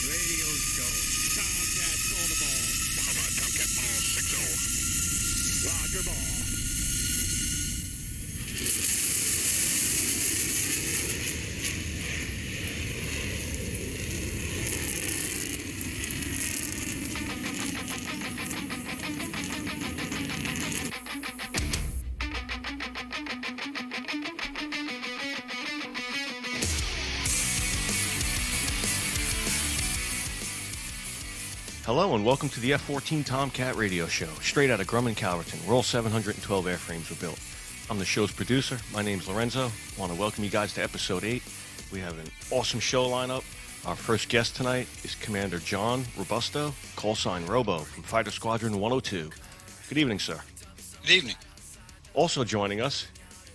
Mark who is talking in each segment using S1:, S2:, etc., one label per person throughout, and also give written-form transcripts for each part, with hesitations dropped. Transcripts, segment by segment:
S1: Radio show. Tomcats on the ball. How about Tomcat ball 6-0? Roger ball.
S2: Hello and welcome to the F-14 Tomcat radio show, straight out of Grumman, Calverton, where all 712 airframes were built. I'm the show's producer. My name's Lorenzo. I want to welcome you guys to episode 8. We have an awesome show lineup. Our first guest tonight is Commander John Robusto, call sign Robo, from Fighter Squadron 102. Good evening, sir.
S3: Good evening.
S2: Also joining us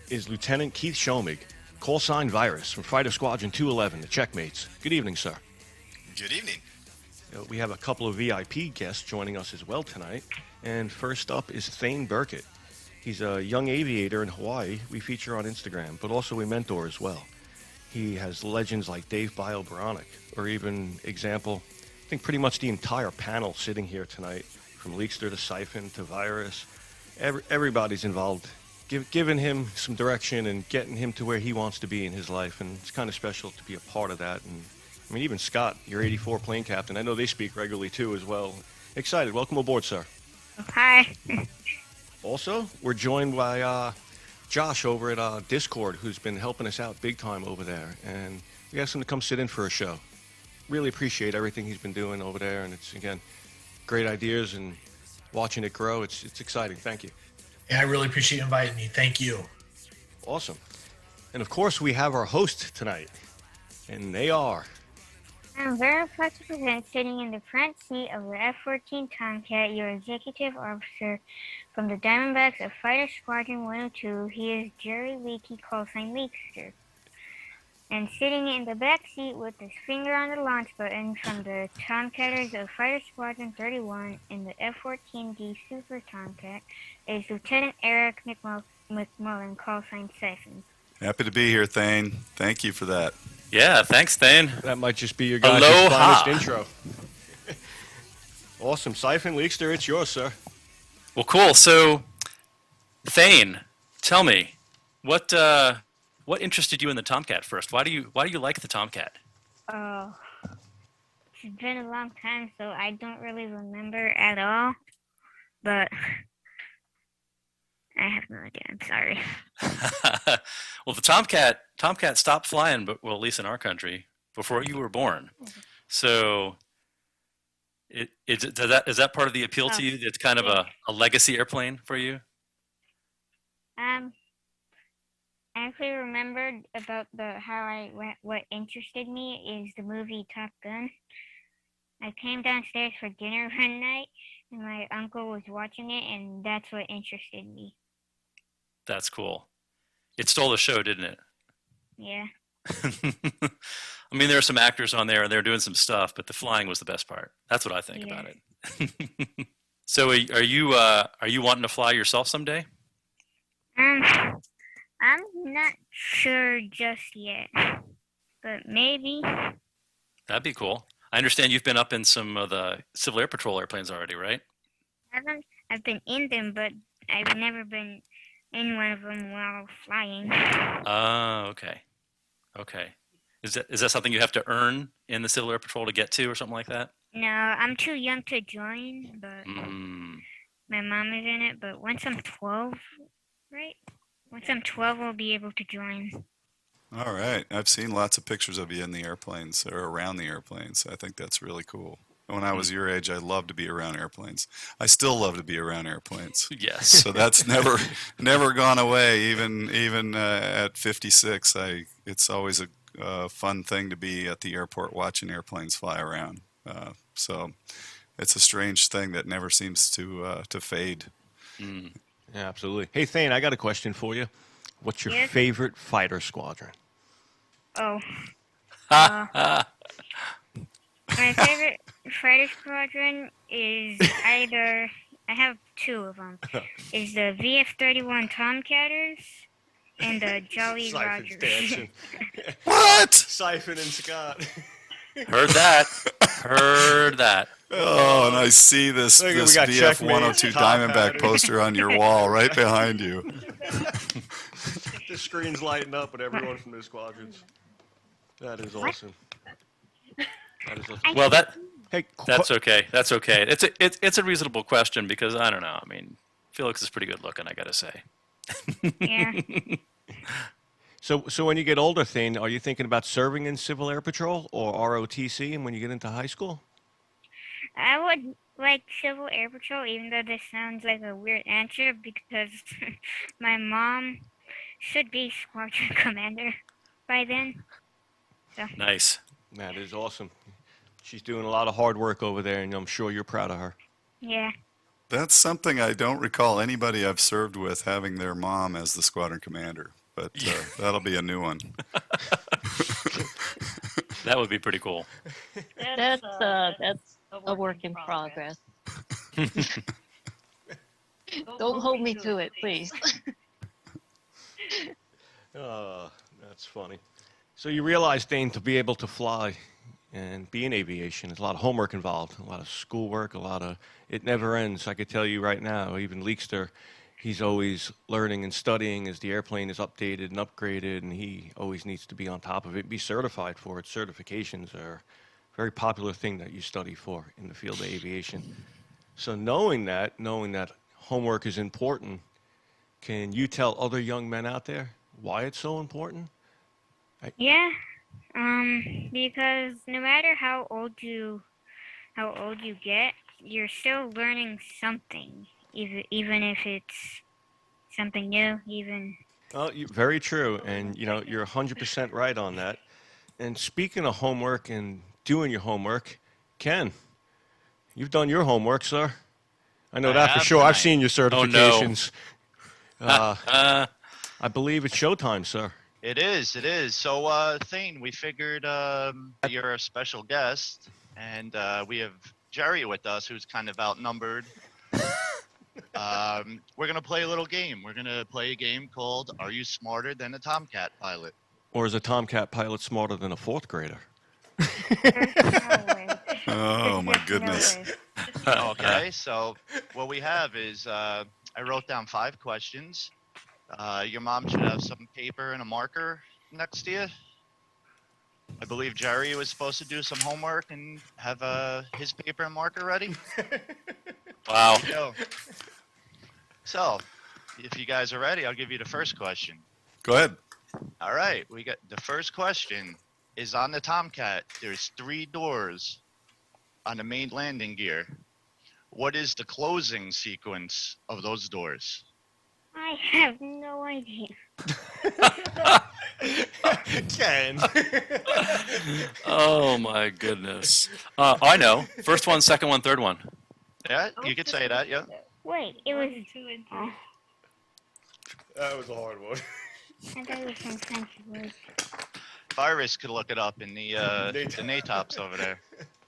S2: is Lieutenant Keith Schomig, call sign Virus, from Fighter Squadron 211, the Checkmates. Good evening, sir.
S3: Good evening.
S2: We have a couple of VIP guests joining us as well tonight. And first up is Thane Birkett. He's a young aviator in Hawaii we feature on Instagram, but also we mentor as well. He has legends like Dave Biobronic, or even, example, I think pretty much the entire panel sitting here tonight, from Leakster to Siphon to Virus. Everybody's involved, giving him some direction and getting him to where he wants to be in his life. And it's kind of special to be a part of that. And I mean, even Scott, your 84 plane captain, I know they speak regularly too as well. Excited. Welcome aboard, sir.
S4: Hi.
S2: Also, we're joined by Josh over at Discord, who's been helping us out big time over there. And we asked him to come sit in for a show. Really appreciate everything he's been doing over there. And it's, again, great ideas and watching it grow. It's exciting. Thank you.
S5: Yeah, I really appreciate you inviting me. Thank you.
S2: Awesome. And, of course, we have our host tonight. And they are...
S4: I'm very proud to present, sitting in the front seat of the F-14 Tomcat, your executive officer from the Diamondbacks of Fighter Squadron 102. He is Jerry Leakey, call sign Leakster. And sitting in the back seat with his finger on the launch button from the Tomcatters of Fighter Squadron 31 in the F-14D Super Tomcat is Lieutenant Eric McMullen, call sign Siphon.
S6: Happy to be here, Thane. Thank you for that.
S3: Yeah, thanks, Thane.
S2: That might just be your guys'
S3: Aloha.
S2: finest intro. Awesome. Siphon, Leakster, it's yours, sir.
S3: Well, cool. So, Thane, tell me, what interested you in the Tomcat first? Why do you like the Tomcat?
S4: Oh, it's been a long time, so I don't really remember at all. But I have no idea. I'm sorry.
S3: Well, the Tomcat stopped flying, but well, at least in our country, before you were born. So, is that part of the appeal to you? It's kind of a legacy airplane for you.
S4: I actually remembered about what interested me is the movie Top Gun. I came downstairs for dinner one night, and my uncle was watching it, and that's what interested me.
S3: That's cool. It stole the show, didn't it?
S4: Yeah.
S3: I mean, there are some actors on there, and they're doing some stuff, but the flying was the best part. That's what I think about it. So, are you wanting to fly yourself someday?
S4: I'm not sure just yet, but maybe.
S3: That'd be cool. I understand you've been up in some of the Civil Air Patrol airplanes already, right?
S4: I've been in them, but I've never been in one of them while flying.
S3: Oh, okay. Okay. Is that something you have to earn in the Civil Air Patrol to get to or something like that?
S4: No, I'm too young to join, but my mom is in it. But once I'm 12, right? Once I'm 12, I'll be able to join.
S6: All right. I've seen lots of pictures of you in the airplanes or around the airplanes. I think that's really cool. When I was your age, I loved to be around airplanes. I still love to be around airplanes.
S3: Yes.
S6: So that's never gone away. Even at 56, it's always a fun thing to be at the airport watching airplanes fly around. So it's a strange thing that never seems to fade.
S2: Yeah, absolutely. Hey, Thane, I got a question for you. What's your favorite fighter squadron?
S4: Oh. My favorite fighter squadron is either, I have two of them, is the VF-31 Tomcatters and the Jolly
S2: Siphon's
S4: Rogers.
S2: dancing.
S6: What?
S2: Siphon and Scott.
S3: Heard that. Heard that.
S6: Oh, and I see this
S2: Look, we
S6: this
S2: got
S6: VF
S2: Checkmates,
S6: 102
S2: Top
S6: Diamondback
S2: Hat.
S6: poster on your wall right behind you.
S2: The screen's lighting up with everyone from the squadrons. That is awesome. That is awesome.
S3: Well,
S2: Hey,
S3: that's okay. That's okay. It's a reasonable question because I don't know. I mean, Felix is pretty good looking, I gotta say.
S4: Yeah.
S2: so when you get older, Thane, are you thinking about serving in Civil Air Patrol or ROTC and when you get into high school?
S4: I would like Civil Air Patrol, even though this sounds like a weird answer, because my mom should be Squadron Commander by then. So.
S3: Nice.
S2: That is awesome. She's doing a lot of hard work over there, and I'm sure you're proud of her.
S4: Yeah.
S6: That's something I don't recall anybody I've served with having their mom as the squadron commander, but that'll be a new one.
S3: That would be pretty cool.
S7: That's a work in progress. Don't hold me to it, please.
S2: That's funny. So you realize, Dane, to be able to fly and be in aviation, there's a lot of homework involved, a lot of schoolwork, it never ends. I could tell you right now, even Leekster, he's always learning and studying as the airplane is updated and upgraded, and he always needs to be on top of it, be certified for it. Certifications are a very popular thing that you study for in the field of aviation. So knowing that homework is important, can you tell other young men out there why it's so important?
S4: Yeah. Because no matter how old you get, you're still learning something, even if it's something new.
S2: Very true, and you're 100% right on that. And speaking of homework and doing your homework, Ken, you've done your homework, sir. I know that for sure. I've seen your certifications. I believe it's showtime, sir.
S8: It is. So, Thane, we figured you're a special guest, and we have Jerry with us, who's kind of outnumbered. We're going to play a little game. We're going to play a game called Are You Smarter Than a Tomcat Pilot?
S2: Or is a Tomcat pilot smarter than a fourth grader?
S6: Oh, my goodness.
S8: Okay, so what we have is I wrote down 5 questions. Your mom should have some paper and a marker next to you. I believe Jerry was supposed to do some homework and have his paper and marker ready.
S3: Wow.
S8: There you go. So, if you guys are ready, I'll give you the first question.
S6: Go ahead.
S8: All right, we got the first question is on the Tomcat. There's 3 doors on the main landing gear. What is the closing sequence of those doors?
S4: I have no idea.
S2: Ken.
S3: Oh my goodness. I know. First one, second one, third one.
S8: Yeah, you could say that, yeah.
S4: Wait, it was. Oh,
S2: That was a hard one.
S4: I thought it was some fancy word.
S8: Virus could look it up in the NATOPS over there.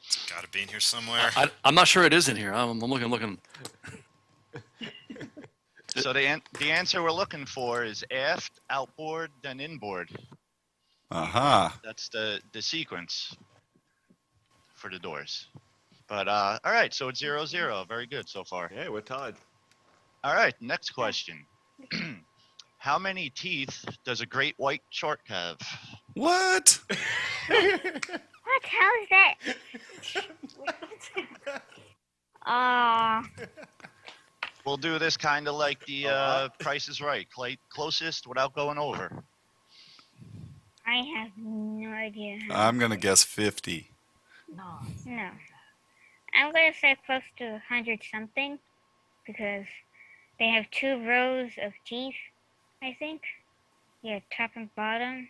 S9: It's got to be in here somewhere.
S3: I'm not sure it is in here. I'm looking.
S8: So the answer we're looking for is aft, outboard, then inboard.
S6: Aha.
S8: That's the sequence for the doors. But all right, so it's 0-0. Very good so far.
S2: Yeah, we're tied.
S8: All right, next question. How many teeth does a great white shark have?
S6: What?
S4: What? How is that?
S8: We'll do this kind of like the Price is Right. Closest without going over.
S4: I have no idea.
S6: I'm going to guess 50.
S4: No. I'm going to say close to 100 something because they have 2 rows of teeth, I think. Yeah, top and bottom.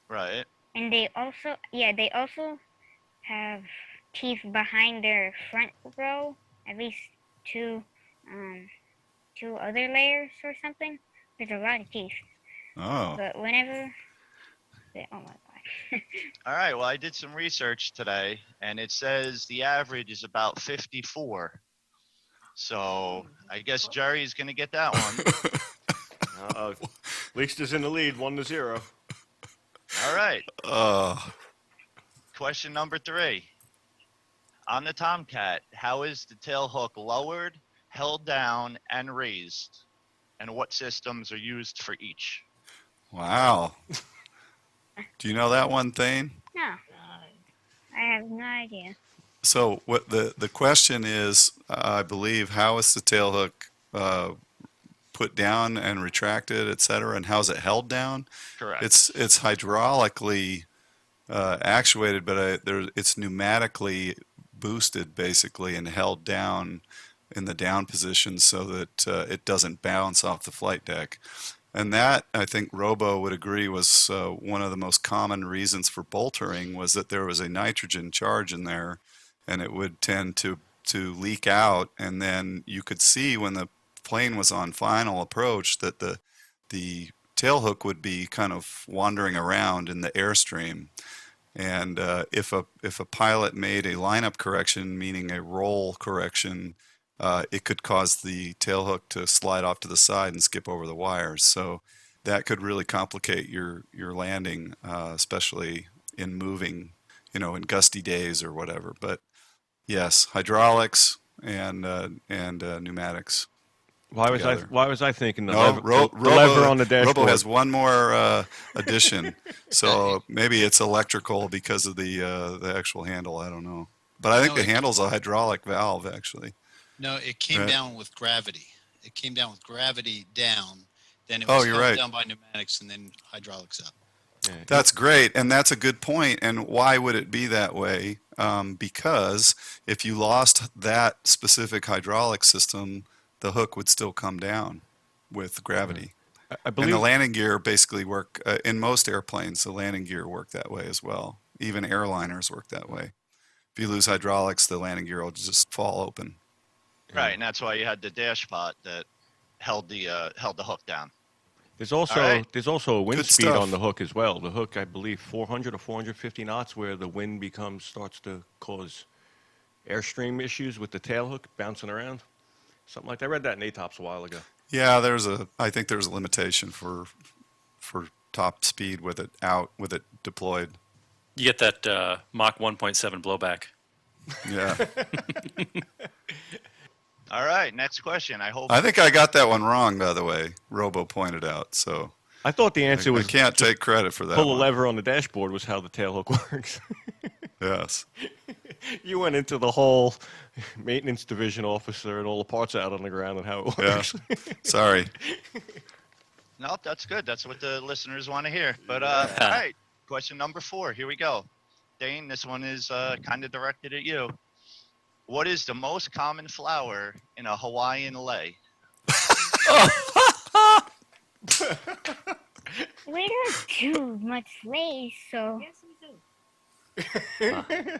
S8: Right.
S4: And they also have teeth behind their front row, at least 2 other layers or something. There's a lot of teeth.
S6: Oh.
S4: But whenever oh my god.
S8: All right, well, I did some research today, and it says the average is about 54. So I guess Jerry's going to get that one.
S2: Leekster's in the lead, 1-0.
S8: All right. Question number 3. On the Tomcat, how is the tail hook lowered, held down, and raised? And what systems are used for each?
S6: Wow. Do you know that one, Thane?
S4: No, I have no idea.
S6: So what the question is, I believe, how is the tail hook put down and retracted, et cetera, and how is it held down?
S8: Correct.
S6: It's hydraulically actuated, but it's pneumatically boosted basically and held down in the down position so that it doesn't bounce off the flight deck. And that, I think Robo would agree, was one of the most common reasons for boltering, was that there was a nitrogen charge in there and it would tend to leak out, and then you could see when the plane was on final approach that the tail hook would be kind of wandering around in the airstream. And if a pilot made a lineup correction, meaning a roll correction, it could cause the tail hook to slide off to the side and skip over the wires. So that could really complicate your landing, especially in moving, in gusty days or whatever. But yes, hydraulics and pneumatics.
S2: Why was I thinking the lever on the dashboard?
S6: Robo has one more addition, so maybe it's electrical because of the actual handle. I don't know, but I think the handle's a hydraulic valve actually.
S10: No, it came down with gravity. It came down with gravity down. Then it was held down by pneumatics and then hydraulics up.
S2: Yeah.
S6: That's great, and that's a good point. And why would it be that way? Because if you lost that specific hydraulic system, the hook would still come down with gravity.
S2: I believe,
S6: and the landing gear basically work, in most airplanes, the landing gear work that way as well. Even airliners work that way. If you lose hydraulics, the landing gear will just fall open.
S8: Right, and that's why you had the dash pot that held the hook down.
S2: There's also a wind
S6: Good
S2: speed
S6: stuff.
S2: on the hook as well. The hook, I believe, 400 or 450 knots, where the wind starts to cause airstream issues with the tail hook bouncing around. Something like that. I read that in ATOPS a while ago.
S6: Yeah, I think there's a limitation for top speed with it deployed.
S3: You get that Mach 1.7 blowback.
S6: Yeah.
S8: All right, next question.
S6: I think I got that one wrong, by the way. Robo pointed out, so
S2: I thought the answer was
S6: I can't take credit for that.
S2: pull a
S6: one.
S2: lever on the dashboard was how the tail hook works.
S6: Yes.
S2: You went into the whole maintenance division officer and all the parts out on the ground and how it works.
S6: Yeah. Sorry.
S8: No, that's good. That's what the listeners want to hear. But all right, question number 4. Here we go. Dane, this one is kind of directed at you. What is the most common flower in a Hawaiian lei?
S4: We don't do much lace, so.
S7: Yes, we do.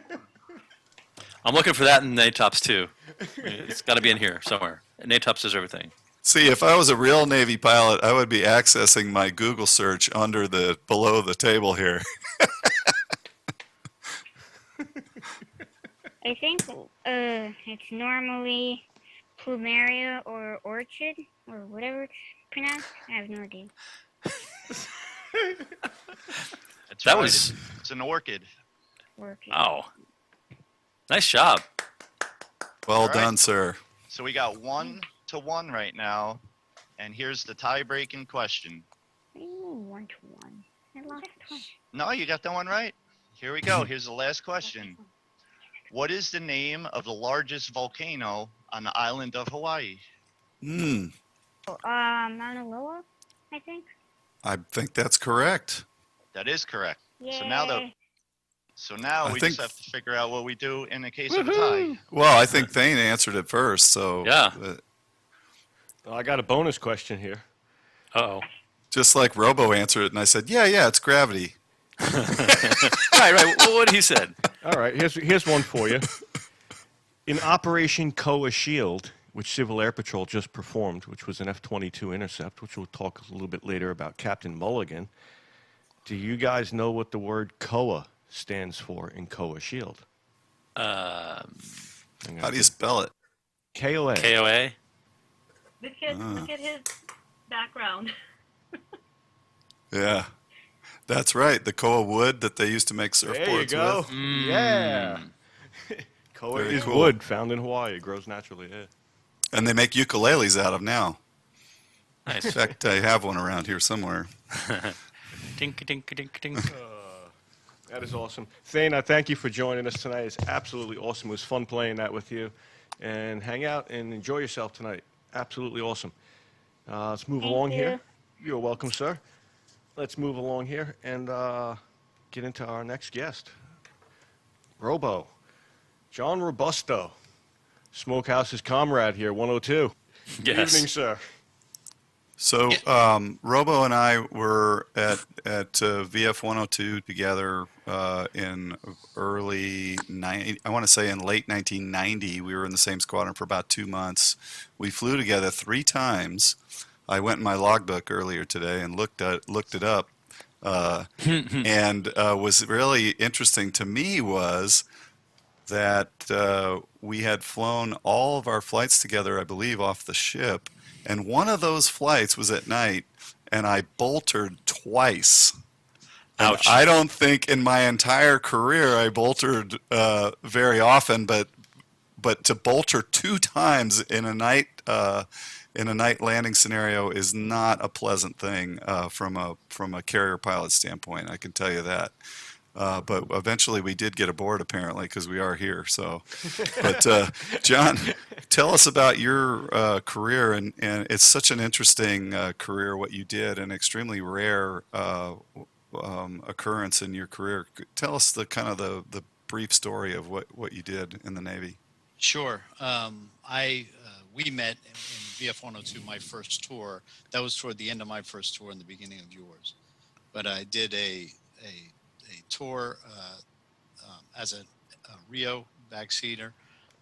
S3: I'm looking for that in NATOPS too. It's got to be in here somewhere. NATOPS does everything.
S6: See, if I was a real Navy pilot, I would be accessing my Google search below the table here.
S4: I think it's normally plumeria or orchid or whatever it's pronounced. I have no idea.
S8: That's
S3: That
S8: right,
S3: was-
S8: it's an orchid.
S4: Orchid.
S3: Oh, nice job.
S6: Well
S8: All right.
S6: done, sir.
S8: So we got 1-1 right now, and here's the tie-breaking question.
S4: Ooh, 1-1. I lost twice.
S8: No, you got that one right. Here we go. Here's the last question. What is the name of the largest volcano on the island of Hawaii?
S4: Mauna Loa, I think.
S6: I think that's correct.
S8: That is correct.
S4: Yay.
S8: So now
S6: I
S8: we
S6: think-
S8: just have to figure out what we do in the case of a tie.
S6: Well, I think Thane answered it first, so
S3: Yeah.
S2: Well, I got a bonus question here.
S3: Uh-oh.
S6: just like Robo answered it, and I said, yeah, it's gravity.
S3: Right. Well, what he said.
S2: All right, here's one for you. In Operation Koa Shield, which Civil Air Patrol just performed, which was an F-22 intercept, which we'll talk a little bit later about Captain Mulligan, do you guys know what the word Koa stands for in Koa Shield?
S6: How do you spell it?
S2: KOA.
S3: KOA.
S7: Look at his background.
S6: Yeah. That's right. The koa wood that they used to make surfboards
S2: There you go.
S6: with.
S2: Yeah. Koa
S6: Very
S2: is
S6: cool.
S2: wood found in Hawaii. It grows naturally. Yeah.
S6: And they make ukuleles out of now.
S3: Nice.
S6: In fact, I have one around here somewhere.
S3: Dink, dink, dink, dink.
S2: That is awesome. Thane, I thank you for joining us tonight. It's absolutely awesome. It was fun playing that with you. And hang out and enjoy yourself tonight. Absolutely awesome. Let's move
S4: Thank
S2: along
S4: you.
S2: here. You're welcome, sir. Let's move along here and get into our next guest. Robo. John Robusto. Smokehouse's comrade here, 102. Good
S3: Yes.
S2: evening, sir.
S6: So Robo and I were at VF 102 together in I want to say in late 1990. We were in the same squadron for about 2 months. We flew together 3 times. I went in my logbook earlier today and looked it up, and was really interesting to me was that we had flown all of our flights together, I believe, off the ship. And one of those flights was at night, and I boltered twice. And
S3: Ouch.
S6: I don't think in my entire career I boltered very often, but to bolter 2 times in a night landing scenario is not a pleasant thing from a carrier pilot standpoint. I can tell you that. But eventually we did get aboard, apparently, because we are here. So, but John, tell us about your career, and it's such an interesting career what you did, an extremely rare occurrence in your career. Tell us the kind of the brief story of what you did in the Navy.
S10: Sure. We met in VF 102, my first tour. That was toward the end of my first tour and the beginning of yours. But I did a tour as a Rio backseater,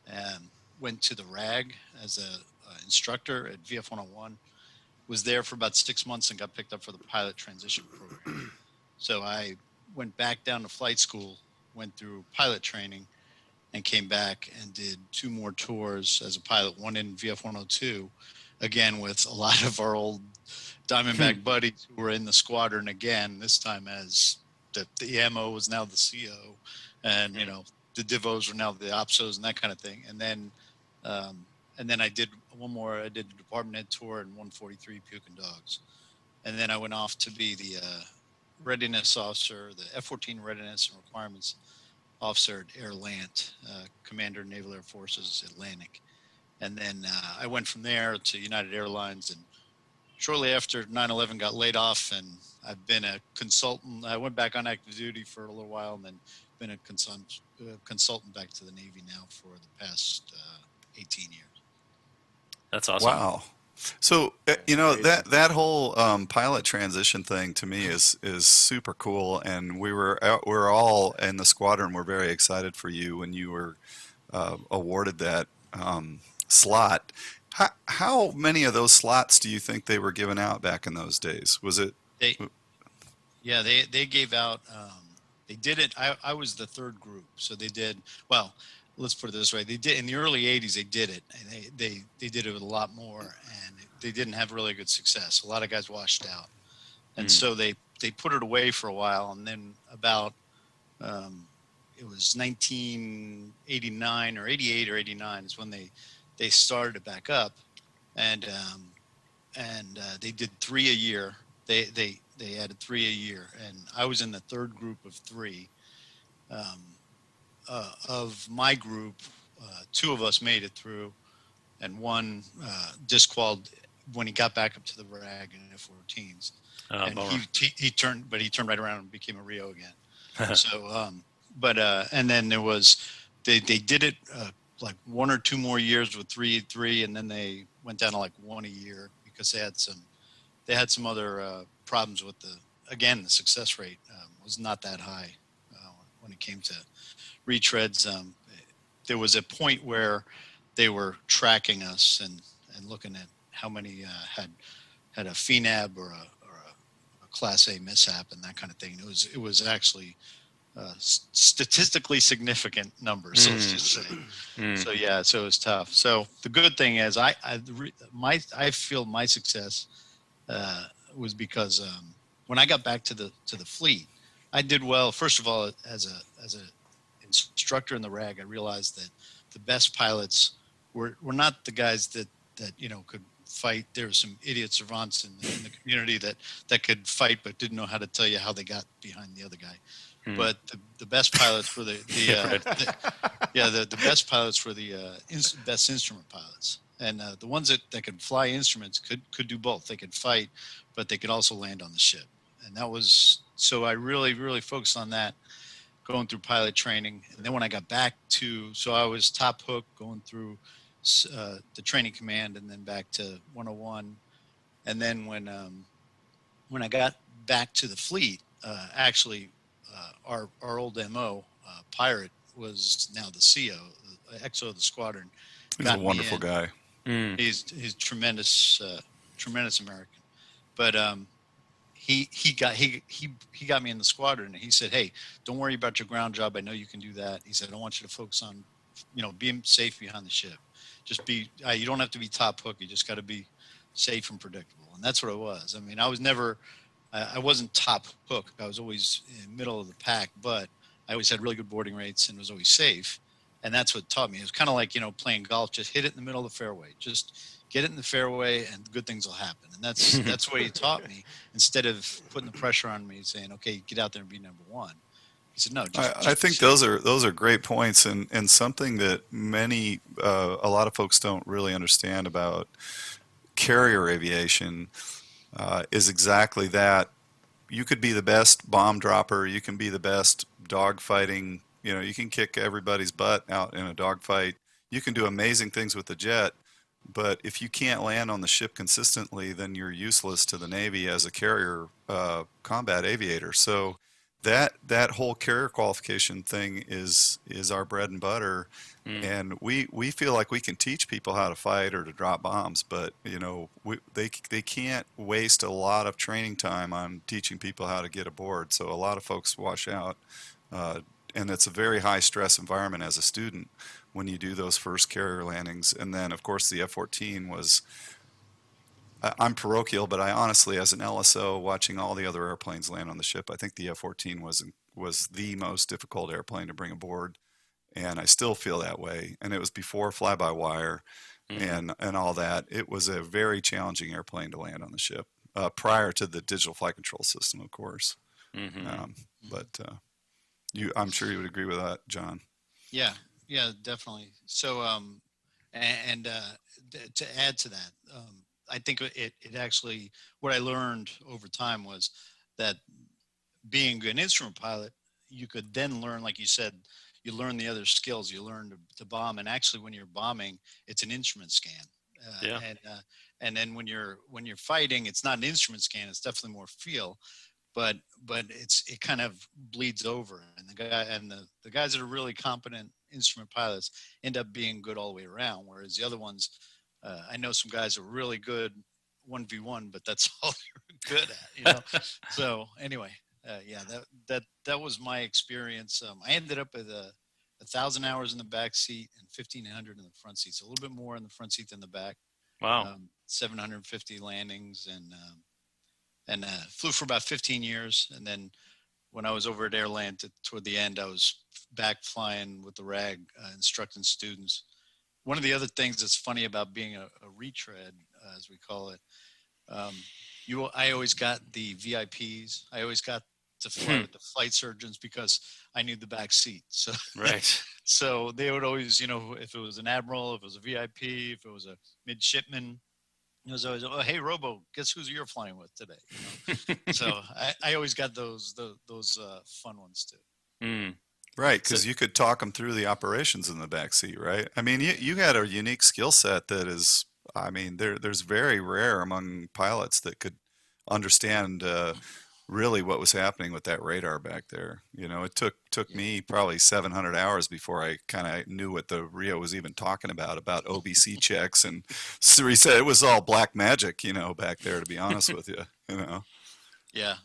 S10: and went to the RAG as a instructor at VF 101. Was there for about 6 months and got picked up for the pilot transition program. So I went back down to flight school, went through pilot training, and came back and did 2 more tours as a pilot, one in VF 102, again with a lot of our old Diamondback buddies who were in the squadron again, this time as the MO was now the CO, and the divos were now the opsos and that kind of thing. And then I did one more. I did the department head tour in 143 Pukin dogs, and then I went off to be the readiness officer, the F-14 readiness and requirements officer at Air Lant, Commander Naval Air Forces Atlantic. And then I went from there to United Airlines, and shortly after 9/11 got laid off, and I've been a consultant. I went back on active duty for a little while, and then been a consultant back to the Navy now for the past 18 years.
S3: That's awesome.
S6: Wow. So that whole pilot transition thing to me is super cool, and we're all in the squadron. We're very excited for you when you were awarded that slot. How many of those slots do you think they were giving out back in those days? Was it?
S10: They gave out. They did it. I was the 3rd group, so they did. Well, let's put it this way: they did in the early '80s. They did it, and they did it with a lot more, and they didn't have really good success. A lot of guys washed out, and so they put it away for a while, and then about it was 1989 or 88 or 89 is when they started it back up, and they did 3 a year. They added 3 a year, and I was in the 3rd group of 3. Of my group, 2 of us made it through, and 1 disqualified when he got back up to the RAG in F-14s. And he turned right around and became a Rio again. So, and then there was they did it like 1 or 2 more years with 3, and then they went down to like 1 a year because they had some other problems with the success rate was not that high when it came to retreads. There was a point where they were tracking us and looking at how many had a FNAB or a Class A mishap and that kind of thing. It was actually statistically significant numbers, let's just say. So yeah, so it was tough. So the good thing is I feel my success was because when I got back to the fleet, I did well. First of all, as a instructor in the RAG, I realized that the best pilots were not the guys that could fight. There were some idiot savants in the community that could fight but didn't know how to tell you how they got behind the other guy. But the best pilots were the best pilots were the best instrument pilots, and the ones that could fly instruments could do both. They could fight, but they could also land on the ship. And that was, so I really focused on that going through pilot training. And then when I got back so I was top hook going through the training command and then back to 101. And then when I got back to the fleet, our old MO, Pirate, was now the CO, the XO of the squadron.
S6: He's a wonderful guy.
S10: He's tremendous American. But he got me in the squadron, and he said, "Hey, don't worry about your ground job. I know you can do that." He said, "I want you to focus on, being safe behind the ship. Just you don't have to be top hook. You just got to be safe and predictable." And that's what it was. I mean, I wasn't top hook. I was always in the middle of the pack, but I always had really good boarding rates and was always safe. And that's what taught me. It was kind of like, playing golf, just hit it in the middle of the fairway. Just get it in the fairway and good things will happen. And that's what he taught me, instead of putting the pressure on me and saying, "Okay, get out there and be number one." He said, "No."
S6: I think those are great points, and something that a lot of folks don't really understand about carrier aviation is exactly that. You could be the best bomb dropper. You can be the best dogfighting. You can kick everybody's butt out in a dogfight. You can do amazing things with the jet. But if you can't land on the ship consistently, then you're useless to the Navy as a carrier combat aviator. So that whole carrier qualification thing is our bread and butter. And we feel like we can teach people how to fight or to drop bombs, but they can't waste a lot of training time on teaching people how to get aboard. So a lot of folks wash out, and it's a very high stress environment as a student when you do those first carrier landings. And then of course the F-14 was, I'm parochial, but I honestly, as an LSO, watching all the other airplanes land on the ship, I think the F-14 was the most difficult airplane to bring aboard. And I still feel that way. And it was before fly-by-wire and all that. It was a very challenging airplane to land on the ship, prior to the digital flight control system, of course. I'm sure you would agree with that, John.
S10: Yeah, definitely. So, to add to that, I think it actually, what I learned over time was that being an instrument pilot, you could then learn, like you said, you learn the other skills. You learn to bomb, and actually, when you're bombing, it's an instrument scan. And then when you're fighting, it's not an instrument scan. It's definitely more feel, but it kind of bleeds over. And the guys that are really competent instrument pilots end up being good all the way around. Whereas the other ones, I know some guys are really good 1v1, but that's all they're good at. So anyway. That was my experience. I ended up with 1,000 hours in the back seat and 1,500 in the front seat. So a little bit more in the front seat than the back.
S3: Wow.
S10: 750 landings and flew for about 15 years. And then when I was over at Airland toward the end, I was back flying with the RAG, instructing students. One of the other things that's funny about being a retread, as we call it, I always got the VIPs. I always got to fly with the flight surgeons because I knew the back seat. So
S3: right.
S10: So they would always, if it was an admiral, if it was a VIP, if it was a midshipman, it was always, "Oh, hey, Robo, guess who you're flying with today?" So I always got those fun ones too.
S6: Right, because you could talk them through the operations in the back seat, right? I mean, you had a unique skill set that is, there's very rare among pilots that could understand really what was happening with that radar back there. It took me probably 700 hours before I kind of knew what the Rio was even talking about OBC checks. And so he said it was all black magic, back there, to be honest with you,
S10: Yeah,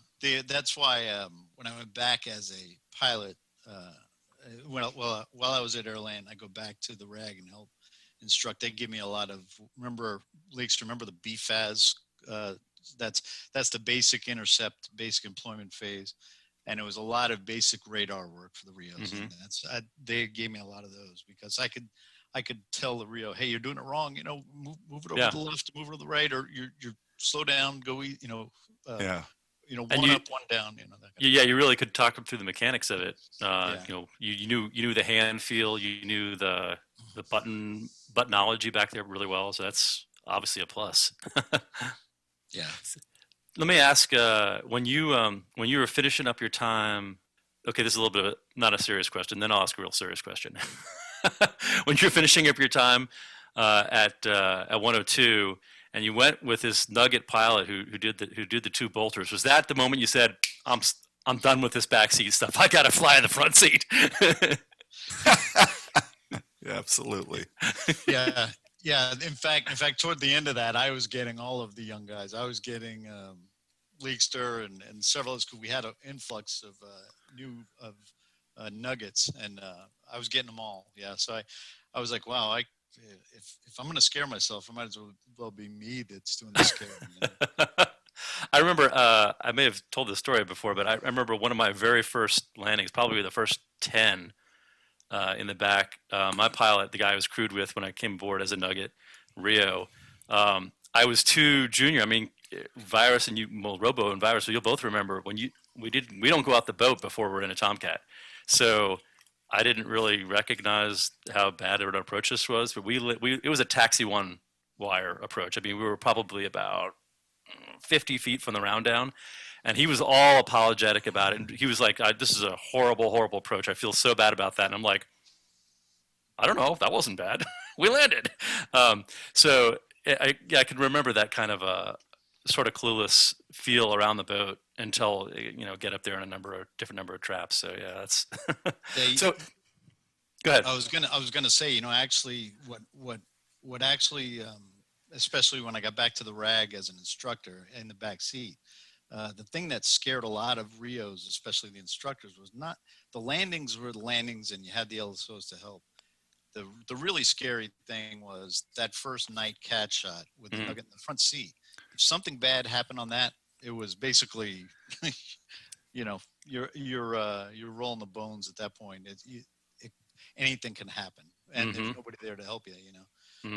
S10: that's why when I went back as a pilot, while I was at Airland, I go back to the RAG and help instruct. They give me a lot of, remember the BFAS that's the basic intercept, basic employment phase. And it was a lot of basic radar work for the Rios.
S3: Mhm.
S10: And they gave me a lot of those because I could tell the Rio, hey, you're doing it wrong. Move it over
S3: Yeah.
S10: to the left, move it to the right, or you're slow down, go,
S6: Yeah.
S10: one
S3: you-
S10: up, one down. That kind of
S3: Yeah, you really could talk them through the mechanics of it.
S10: Yeah.
S3: You knew the hand feel, you knew the buttonology back there really well. So that's obviously a plus.
S10: Yeah.
S3: Let me ask, when you were finishing up your time, okay, this is a little bit of not a serious question. Then I'll ask a real serious question. When you're finishing up your time at 102, and you went with this nugget pilot who did the two bolters, was that the moment you said, I'm done with this backseat stuff. I got to fly in the front seat.
S6: Yeah, absolutely.
S10: Yeah. Yeah. In fact, toward the end of that, I was getting all of the young guys. I was getting Leakster and several others, because we had an influx of nuggets, and I was getting them all. Yeah. So I was like, wow, if I'm going to scare myself, it might as well be me that's doing the scaring.
S3: I remember, I may have told this story before, but I remember one of my very first landings, probably the first 10 in the back. My pilot, the guy I was crewed with when I came aboard as a nugget, Rio, I was too junior. I mean, Virus and Robo and Virus, so you'll both remember when we don't go out the boat before we're in a Tomcat. So I didn't really recognize how bad an approach this was, but it was a taxi one wire approach. I mean, we were probably about 50 feet from the round down, and he was all apologetic about it. And he was like, this is a horrible, horrible approach. I feel so bad about that. And I'm like, I don't know, that wasn't bad. We landed. So I can remember that kind of a sort of clueless feel around the boat until, get up there in a different number of traps. So yeah, that's, so go ahead.
S10: I was gonna say, actually, what actually, especially when I got back to the RAG as an instructor in the back seat, the thing that scared a lot of Rios, especially the instructors, was not the landings were the landings, and you had the LSOs to help. The really scary thing was that first night cat shot with the nugget in the front seat. If something bad happened on that, it was basically, you're rolling the bones at that point. Anything can happen, and there's nobody there to help you.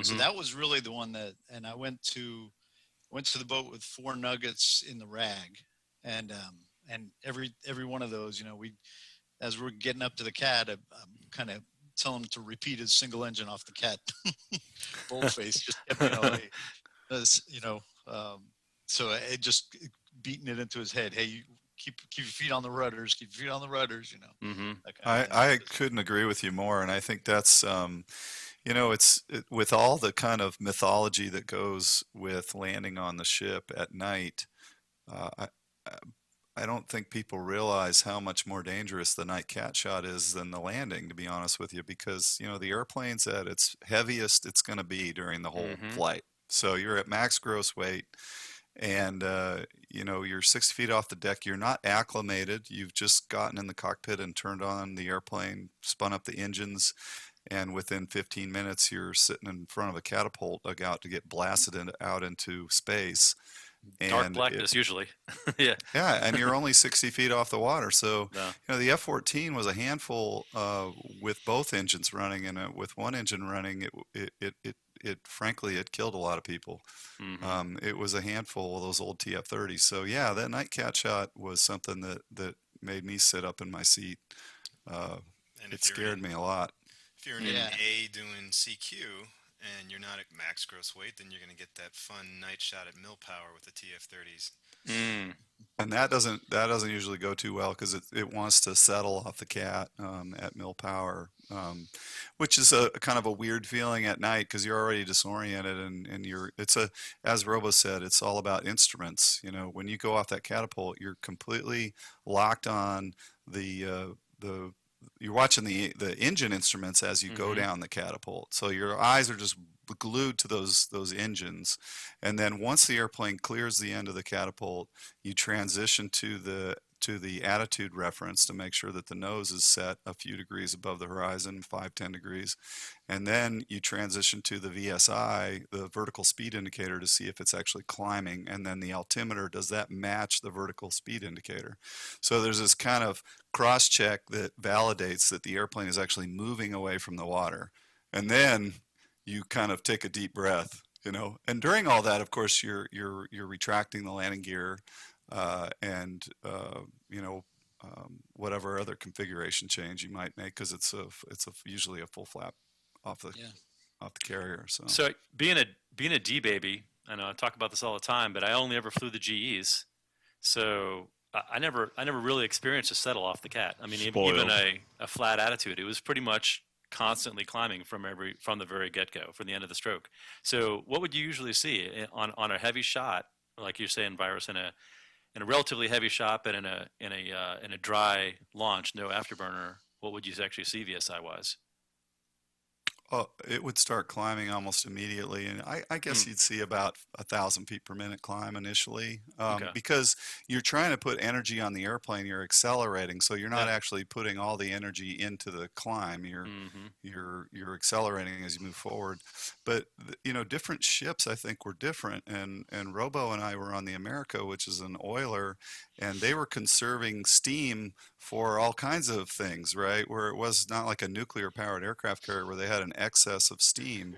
S10: So that was really the one that, and I went to the boat with 4 nuggets in the RAG, and every one of those, as we're getting up to the cat, I'm kind of telling him to repeat his single engine off the cat boldface, just so it just beating it into his head. Hey, you keep your feet on the rudders, keep your feet on the rudders.
S6: I couldn't agree with you more, and I think that's with all the kind of mythology that goes with landing on the ship at night. I don't think people realize how much more dangerous the night cat shot is than the landing, to be honest with you, because the airplane's at its heaviest it's going to be during the whole flight. So you're at max gross weight, and you're 6 feet off the deck. You're not acclimated. You've just gotten in the cockpit and turned on the airplane, spun up the engines, and within 15 minutes you're sitting in front of a catapult about to get blasted out into space.
S3: Dark blackness usually. Yeah,
S6: and you're only 60 feet off the water. So the F-14 was a handful with both engines running, and with one engine running, it frankly it killed a lot of people. It was a handful of those old TF-30s. So yeah, that night cat shot was something that made me sit up in my seat. It scared me a lot.
S9: If you're in an A doing CQ and you're not at max gross weight, then you're going to get that fun night shot at mill power with the TF-30s.
S6: And that doesn't usually go too well, because it wants to settle off the cat at mill power, which is a kind of a weird feeling at night, because you're already disoriented, and as Robo said, it's all about instruments. When you go off that catapult, you're completely locked on you're watching the engine instruments as you go down the catapult. So your eyes are just glued to those engines. And then once the airplane clears the end of the catapult, you transition to to the attitude reference to make sure that the nose is set a few degrees above the horizon, 5-10 degrees. And then you transition to the VSI, the vertical speed indicator, to see if it's actually climbing. And then the altimeter, does that match the vertical speed indicator? So there's this kind of cross check that validates that the airplane is actually moving away from the water. And then you kind of take a deep breath, you know. And during all that, of course, you're retracting the landing gear, and you know, whatever other configuration change you might make, because it's usually a full flap off the carrier.
S3: So being a D baby, I know I talk about this all the time, but I only ever flew the GEs, so I never really experienced a settle off the cat. I mean, even a flat attitude, it was pretty much constantly climbing from the very get-go, from the end of the stroke. So what would you usually see on a heavy shot, like you're saying, Virus, in a relatively heavy shot, but in a dry launch, no afterburner? What would you actually see VSI wise?
S6: Oh, it would start climbing almost immediately, and I guess you'd see about 1,000 feet per minute climb initially, because you're trying to put energy on the airplane. You're accelerating, so you're not actually putting all the energy into the climb. You're accelerating as you move forward. But you know, different ships I think were different, and Robo and I were on the America, which is an oiler, and they were conserving steam for all kinds of things, right? Where it was not like a nuclear powered aircraft carrier where they had an excess of steam.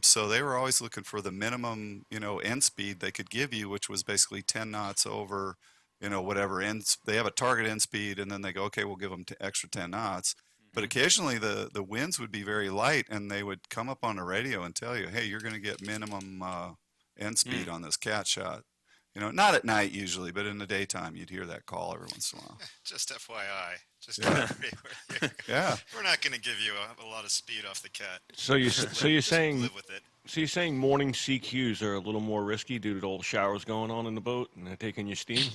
S6: So they were always looking for the minimum, you know, end speed they could give you, which was basically 10 knots over, you know, whatever ends. They have a target end speed, and then they go, okay, we'll give them extra 10 knots. But occasionally the winds would be very light, and they would come up on the radio and tell you, hey, you're going to get minimum end speed on this cat shot. You know, not at night usually, but in the daytime, you'd hear that call every once in a while.
S9: Just FYI. Just
S6: yeah.
S9: We're not going to give you a lot of speed off the cat.
S2: So you're saying
S9: live with it.
S2: So you're saying morning CQs are a little more risky due to all the showers going on in the boat and they're taking your steam?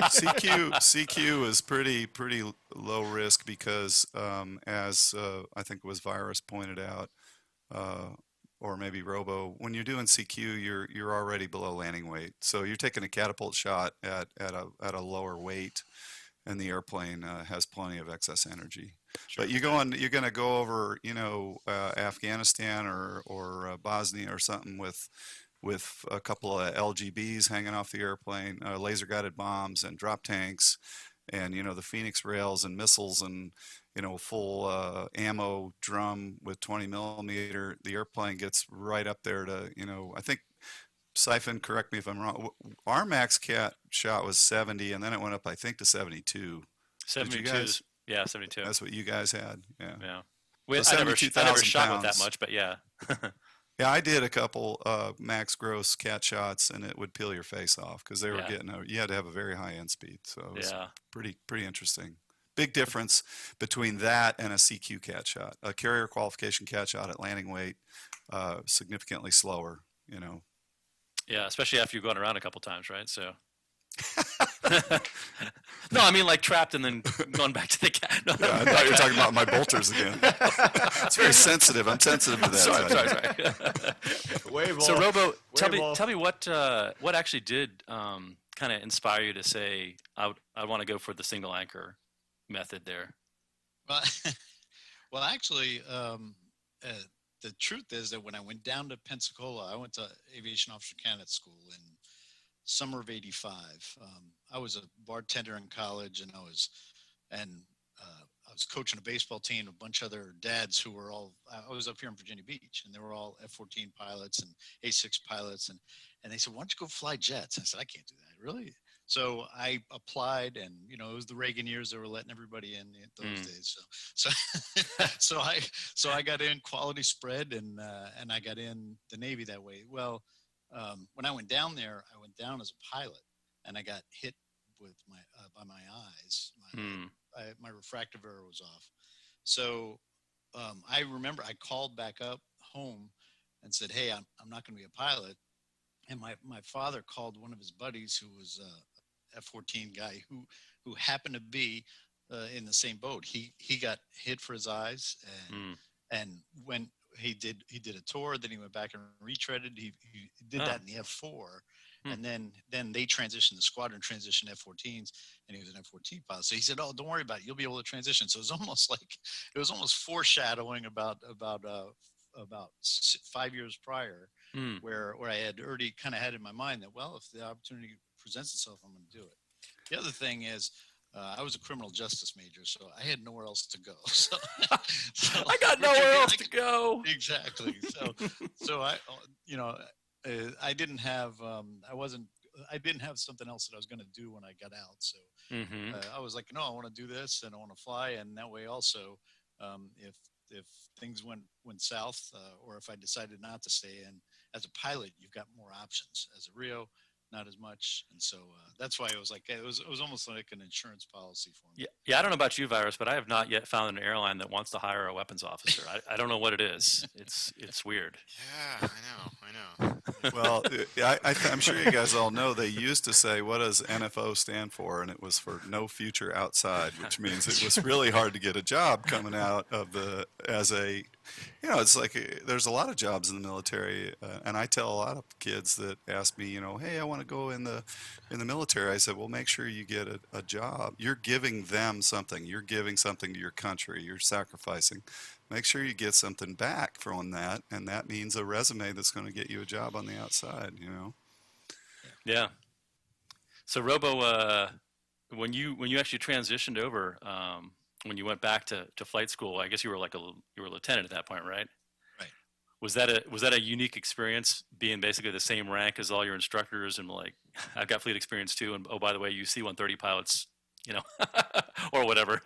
S6: CQ is pretty low risk because, as I think it was Virus pointed out, or maybe Robo, when you're doing CQ, you're already below landing weight. So you're taking a catapult shot at a lower weight, and the airplane has plenty of excess energy. Sure. But you're going to go over, you know, Afghanistan or Bosnia or something with a couple of LGBs hanging off the airplane, laser guided bombs and drop tanks, and you know the Phoenix rails and missiles and you know full ammo drum with 20 millimeter. The airplane gets right up there to, you know, I think Siphon, correct me if I'm wrong, our max cat shot was 70, and then it went up I think to 72.
S3: 72. Yeah, 72.
S6: That's what you guys had. Yeah.
S3: Yeah.
S6: So
S3: I never shot with that much, but yeah.
S6: Yeah, I did a couple max gross cat shots, and it would peel your face off because they were you had to have a very high end speed. So it was pretty interesting. Big difference between that and a CQ cat shot. A carrier qualification cat shot at landing weight, significantly slower, you know.
S3: Yeah, especially after you've gone around a couple times, right? So. No, I mean like trapped and then going back to the cat. No.
S6: Yeah, I thought you were talking about my bolters again. It's very sensitive. I'm sensitive to that.
S3: Sorry. So Robo, tell me what actually did kind of inspire you to say I want to go for the single anchor method there?
S10: Well, actually, the truth is that when I went down to Pensacola, I went to Aviation Officer Candidate School in summer of '85. I was a bartender in college, and I was coaching a baseball team, a bunch of other dads who were all, I was up here in Virginia Beach, and they were all F-14 pilots and A-6 pilots. And they said, why don't you go fly jets? I said, I can't do that. Really? So I applied, and, you know, it was the Reagan years. They were letting everybody in those days. So I got in quality spread, and I got in the Navy that way. Well, when I went down there, I went down as a pilot, and I got hit with by my eyes. My refractive error was off. So I remember I called back up home and said, hey, I'm not going to be a pilot. And my father called one of his buddies who was a F-14 guy who happened to be in the same boat. He got hit for his eyes, and when he did a tour, then he went back and retreaded. He did that in the F4, And then they transitioned, the squadron transitioned F-14s, and he was an F-14 pilot. So he said, "Oh, don't worry about it. You'll be able to transition." So it was almost foreshadowing about 5 years prior, where I had already kind of had in my mind that, well, if the opportunity presents itself, I'm going to do it. The other thing is, I was a criminal justice major, so I had nowhere else to go. So
S3: I got nowhere else to go.
S10: Exactly. So I didn't have I didn't have something else that I was going to do when I got out. So I was like, no, I want to do this and I want to fly. And that way also, if things went south, or if I decided not to stay in as a pilot, you've got more options. As a Rio, not as much. And so that's why it was like, it was almost like an insurance policy for me.
S3: Yeah. I don't know about you, Virus, but I have not yet found an airline that wants to hire a weapons officer. I don't know what it is. It's weird.
S9: Yeah, I know.
S6: Well, I'm sure you guys all know they used to say, what does NFO stand for? And it was for no future outside, which means it was really hard to get a job coming out of it's like there's a lot of jobs in the military. And I tell a lot of kids that ask me, hey, I want to go in the military. I said, well, make sure you get a job. You're giving them something. You're giving something to your country. You're sacrificing. Make sure you get something back from that, and that means a resume that's going to get you a job on the outside.
S3: Yeah. So Robo, when you actually transitioned over, when you went back to flight school, I guess you were you were a lieutenant at that point, right?
S10: Right.
S3: Was that a unique experience, being basically the same rank as all your instructors, and like, I've got fleet experience too, and oh, by the way, you C-130 pilots, or whatever.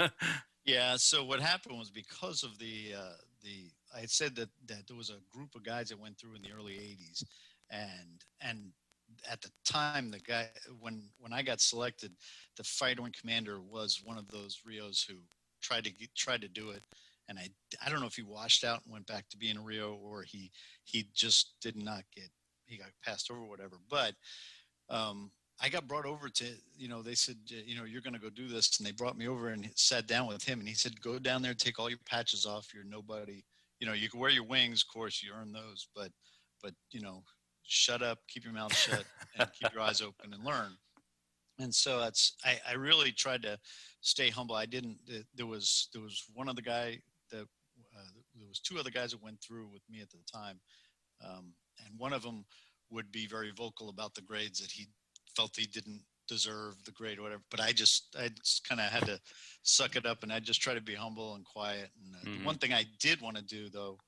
S10: Yeah. So what happened was, because of I had said that there was a group of guys that went through in the early 80s, and at the time, the guy, when I got selected, the fighter wing commander was one of those Rios who tried to do it. And I don't know if he washed out and went back to being a Rio, or he just did not he got passed over or whatever. But I got brought over to, they said, you're going to go do this. And they brought me over and sat down with him. And he said, go down there, take all your patches off. You're nobody. You can wear your wings, of course, you earn those. But shut up, keep your mouth shut, and keep your eyes open and learn. And so I really tried to stay humble. There was one other guy there was two other guys that went through with me at the time. And one of them would be very vocal about the grades, that he felt he didn't deserve the grade or whatever. But I just kind of had to suck it up, and I just try to be humble and quiet. And the one thing I did want to do, though,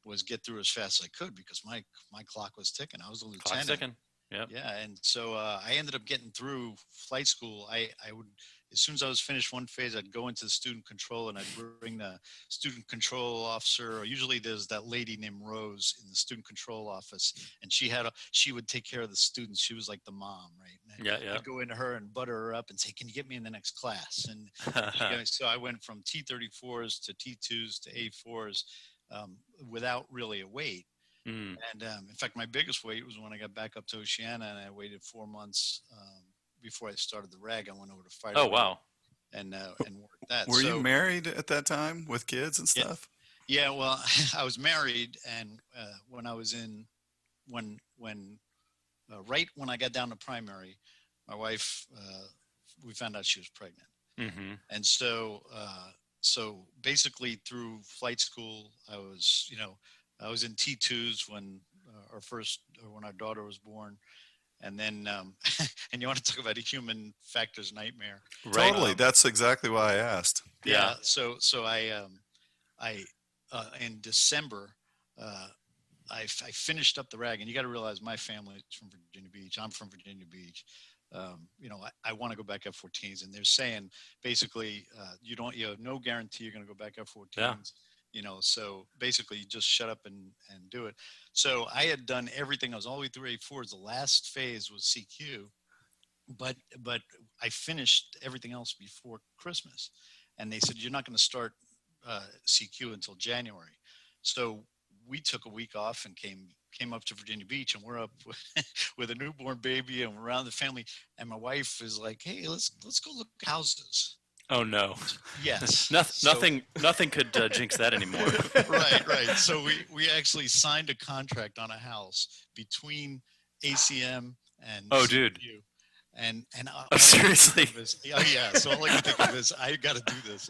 S10: was get through as fast as I could, because my clock was ticking. I was a lieutenant.
S3: Clock's ticking. Yep.
S10: Yeah. And so I ended up getting through flight school. I would, as soon as I was finished one phase, I'd go into the student control, and I'd bring the student control officer, or usually there's that lady named Rose in the student control office, and she would take care of the students. She was like the mom, right? And I'd go into her and butter her up and say, can you get me in the next class? And so I went from T-34s to T-2s to A-4s without really a wait. And in fact, my biggest wait was when I got back up to Oceana, and I waited 4 months before I started the RAG. I went over to fighter.
S3: Oh, wow.
S10: And worked that.
S6: Were you married at that time with kids and stuff?
S10: Yeah, well, I was married, and when I was right when I got down to primary, my wife, we found out she was pregnant. And so basically through flight school, I was in T2s when our daughter was born. And then, and you want to talk about a human factors nightmare.
S6: Right. Totally. That's exactly why I asked.
S10: Yeah. So I in December, I finished up the RAG, and you got to realize my family is from Virginia Beach. I'm from Virginia Beach. I want to go back F-14s, and they're saying basically, you have no guarantee you're going to go back F-14s.
S3: Yeah.
S10: So basically you just shut up and do it. So I had done everything. I was all the way through A4s. The last phase was CQ, but I finished everything else before Christmas. And they said, you're not going to start CQ until January. So we took a week off and came up to Virginia Beach, and we're up with a newborn baby, and we're around the family. And my wife is like, hey, let's go look at houses.
S3: Oh no!
S10: Yes,
S3: nothing could jinx that anymore.
S10: Right. So we actually signed a contract on a house between ACM and
S3: Oh, dude.
S10: CQ. And all
S3: Oh,
S10: I can think
S3: seriously?
S10: of is- oh yeah. So all I can think of is I got to do this.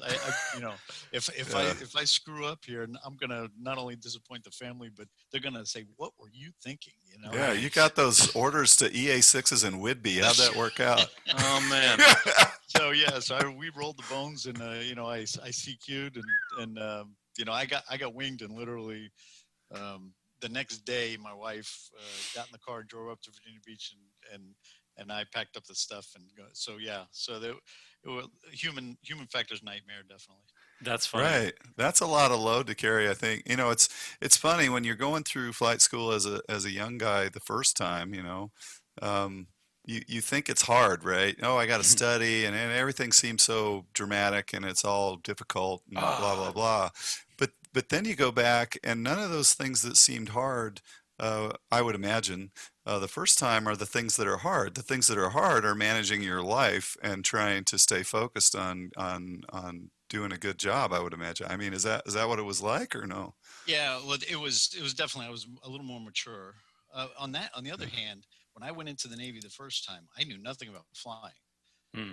S10: If I screw up here, I'm gonna not only disappoint the family, but they're gonna say, "What were you thinking?"
S6: Yeah, you got those orders to EA6s in Whidbey. How'd that work out?
S3: Oh man.
S10: So yeah, we rolled the bones, and I CQ'd, and I got winged, and literally the next day, my wife got in the car, drove up to Virginia Beach, and I packed up the stuff and go. So yeah, it was human factor's nightmare, definitely.
S3: That's funny.
S6: Right. That's a lot of load to carry, I think. It's funny when you're going through flight school as a young guy the first time, you think it's hard, right? Oh, I got to study, and everything seems so dramatic, and it's all difficult, and blah blah blah. But then you go back, and none of those things that seemed hard, I would imagine, the first time are the things that are hard. The things that are hard are managing your life and trying to stay focused on doing a good job, I would imagine. I mean, is that what it was like, or no?
S10: Yeah, well, it was definitely. I was a little more mature. On the other hand, when I went into the Navy the first time, I knew nothing about flying.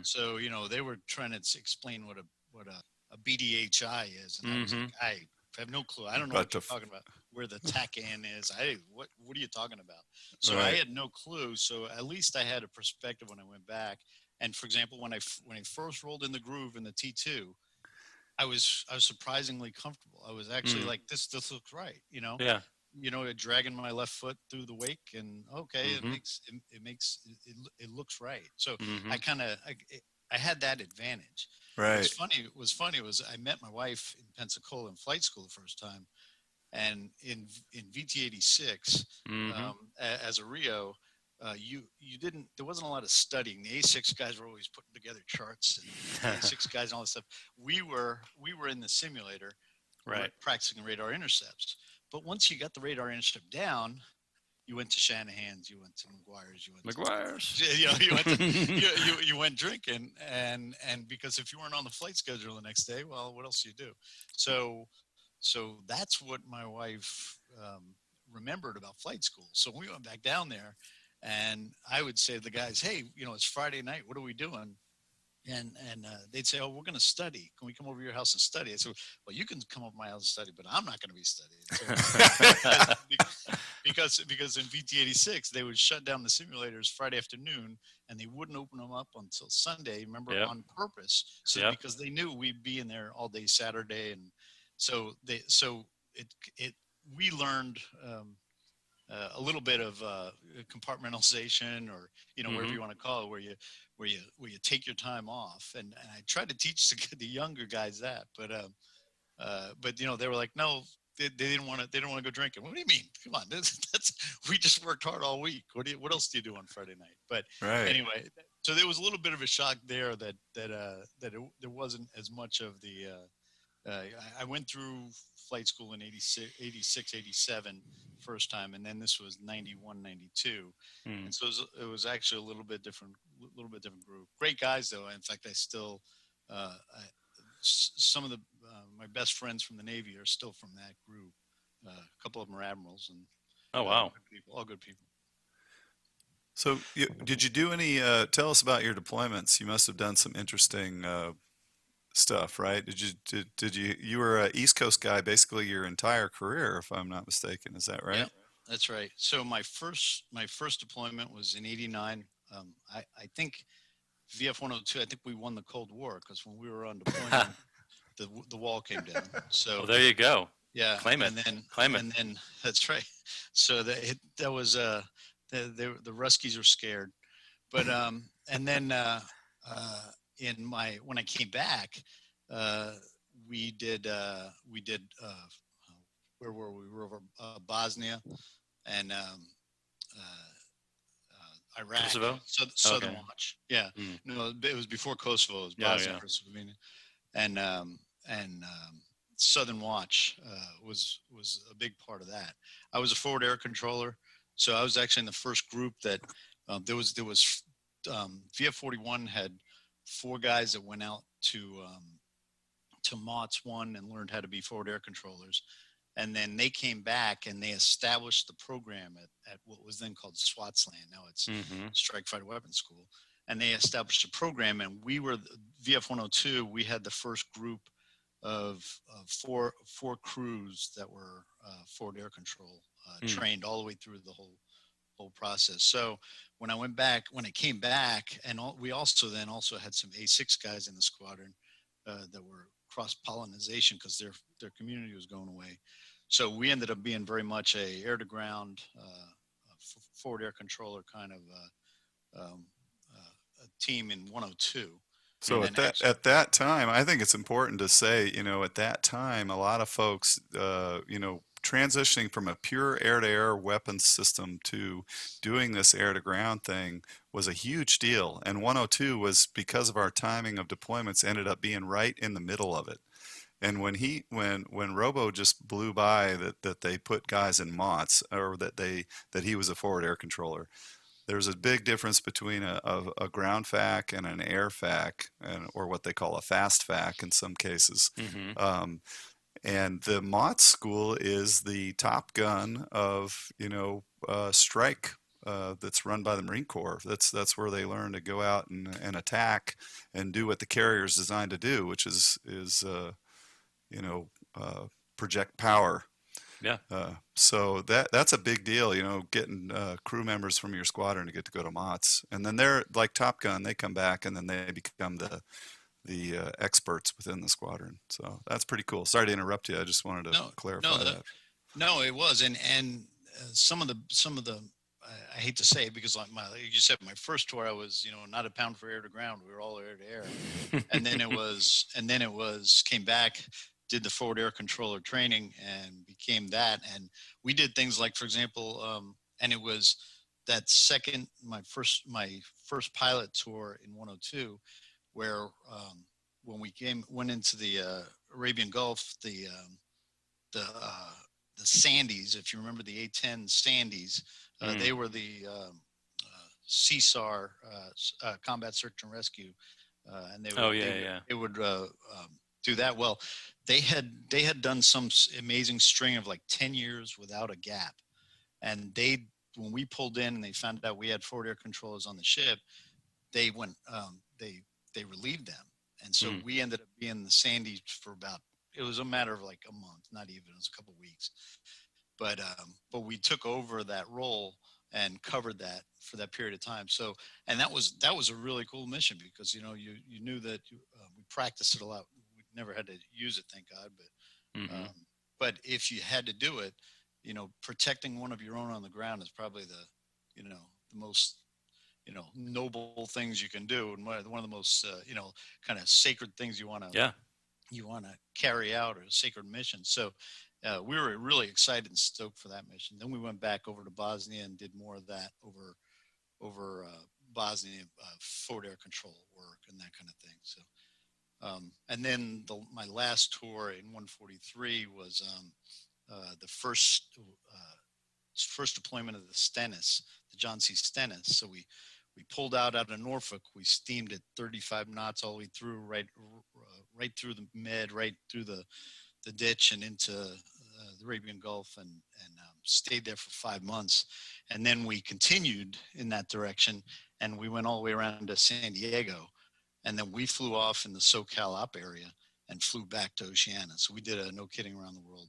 S10: So they were trying to explain what a BDHI is, and I was like, I have no clue. I don't know what you're talking about. Where the TACAN is. What are you talking about? So I had no clue. So at least I had a perspective when I went back. And for example, when I first rolled in the groove in the T2, I was surprisingly comfortable. I was actually like, this looks right,
S3: Yeah.
S10: Dragging my left foot through the wake, and it looks right. So I had that advantage.
S6: Right.
S10: What's funny was I met my wife in Pensacola in flight school the first time, and in VT-86 as a Rio. There wasn't a lot of studying. The A6 guys were always putting together charts, and the A6 guys and all this stuff. We were in the simulator,
S3: right,
S10: practicing radar intercepts. But once you got the radar intercept down, you went to Shanahan's, you went to McGuire's, you went drinking, and because if you weren't on the flight schedule the next day, well, what else do you do? So that's what my wife remembered about flight school. So we went back down there. And I would say to the guys, hey, it's Friday night. What are we doing? And they'd say, oh, we're going to study. Can we come over to your house and study? I said, well, you can come over to my house and study, but I'm not going to be studying. So, because in VT-86, they would shut down the simulators Friday afternoon, and they wouldn't open them up until Sunday, remember, on purpose. So because they knew we'd be in there all day Saturday. And we learned a little bit of compartmentalization, or whatever you want to call it, where you take your time off, and I try to teach the younger guys that, but they were like, no, they didn't want to go drinking. What do you mean? Come on, we just worked hard all week. What else do you do on Friday night? But anyway, so there was a little bit of a shock there that there wasn't as much of the. I went through flight school in 86, 87 first time, and then this was 91, 92. And so it was actually a little bit different group. Great guys, though. In fact, I still, some of my best friends from the Navy are still from that group. A couple of them are admirals, and all good people.
S6: So did you do any, tell us about your deployments. You must have done some interesting stuff, right? Did you were an East Coast guy basically your entire career, if I'm not mistaken? Is that right?
S10: Yeah, that's right. So my first deployment was in '89. I think VF-102. I think we won the Cold War, because when we were on deployment, the wall came down. So
S3: well, there you go.
S10: Yeah,
S3: claim it.
S10: And then that's right. So that was the Ruskies were scared, but and then. When I came back, we did where were we? We were over Bosnia and Iraq.
S3: Kosovo?
S10: Southern Watch. Yeah. No, it was before Kosovo. It was Bosnia, Herzegovina, and Southern Watch was a big part of that. I was a forward air controller, so I was actually in the first group that there was VF-41 had 4 guys that went out to MOTS 1 and learned how to be forward air controllers. And then they came back and they established the program at what was then called SWATSLAN. Now it's Strike Fighter Weapons School. And they established a program, and we were VF-102. We had the first group of four crews that were forward air control trained all the way through the whole process. So when I came back, and we also had some A6 guys in the squadron that were cross-pollination because their community was going away. So we ended up being very much a air-to-ground forward air controller kind of a team in 102.
S6: So at that time, I think it's important to say, at that time, a lot of folks, transitioning from a pure air-to-air weapons system to doing this air-to-ground thing was a huge deal. And 102 was, because of our timing of deployments, ended up being right in the middle of it. And when Robo just blew by that they put guys in MOTS, or that he was a forward air controller, there's a big difference between a ground FAC and an air FAC, or what they call a fast FAC in some cases. And the MOTS school is the Top Gun of strike that's run by the Marine Corps. That's where they learn to go out and attack and do what the carrier is designed to do, which is project power.
S3: Yeah.
S6: So that's a big deal, getting crew members from your squadron to get to go to MOTS. And then they're like Top Gun, they come back and then they become the experts within the squadron. So that's pretty cool. Sorry to interrupt you. I just wanted to clarify that.
S10: No, it was. And some of the I hate to say it because like you said, my first tour, I was, not a pound for air to ground. We were all air to air. and then it was came back, did the forward air controller training and became that. And we did things like, for example, and it was that my first pilot tour in 102, where when we went into the Arabian Gulf, the Sandies, if you remember the A-10 Sandies, they were the CSAR, Combat Search and Rescue, and they would do that. Well, they had done some amazing string of like 10 years without a gap, and when we pulled in and they found out we had forward air controllers on the ship, they went they relieved them, and so we ended up being the Sandies for it was a matter of like a month, not even, it was a couple of weeks, but we took over that role and covered that for that period of time. So, and that was a really cool mission because you knew that we practiced it a lot. We never had to use it, thank God, but if you had to do it, protecting one of your own on the ground is probably the most noble things you can do, and one of the most kind of sacred things you want to carry out, or a sacred mission. So we were really excited and stoked for that mission. Then we went back over to Bosnia and did more of that over Bosnia, forward air control work and that kind of thing. So and then my last tour in 143 was the first deployment of the Stennis, the John C. Stennis. So we pulled out of Norfolk. We steamed at 35 knots all the way through, right through the Med, right through the ditch and into the Arabian Gulf, and stayed there for 5 months. And then we continued in that direction, and we went all the way around to San Diego, and then we flew off in the SoCal op area and flew back to Oceania. So we did a no kidding around the world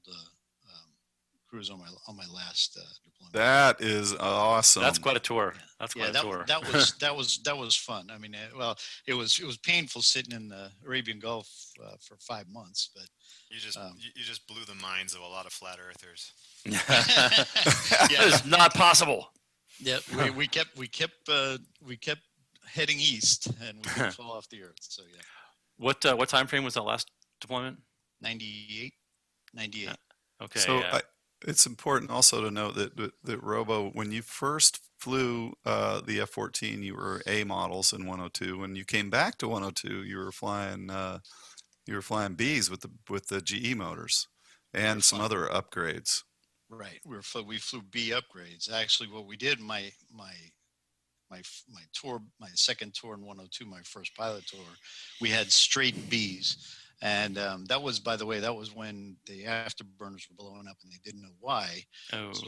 S10: cruise on my last deployment.
S6: That is awesome.
S3: That's quite a tour. That's quite a tour.
S10: That was fun. I mean, it was painful sitting in the Arabian Gulf for 5 months, but
S9: you just blew the minds of a lot of flat earthers.
S3: That is not possible.
S10: Yeah, we kept heading east, and we didn't fall off the earth. So yeah.
S3: What time frame was that last deployment?
S10: 98.
S3: Okay.
S6: So it's important also to note that Robo, when you first flew the F-14, you were A models in 102. When you came back to 102, you were flying Bs with the GE motors and some other upgrades.
S10: Right. We flew B upgrades. Actually, what we did, my tour, my second tour in 102, my first pilot tour, we had straight Bs. And that was, by the way, that was when the afterburners were blowing up and they didn't know why.
S3: Oh.
S10: So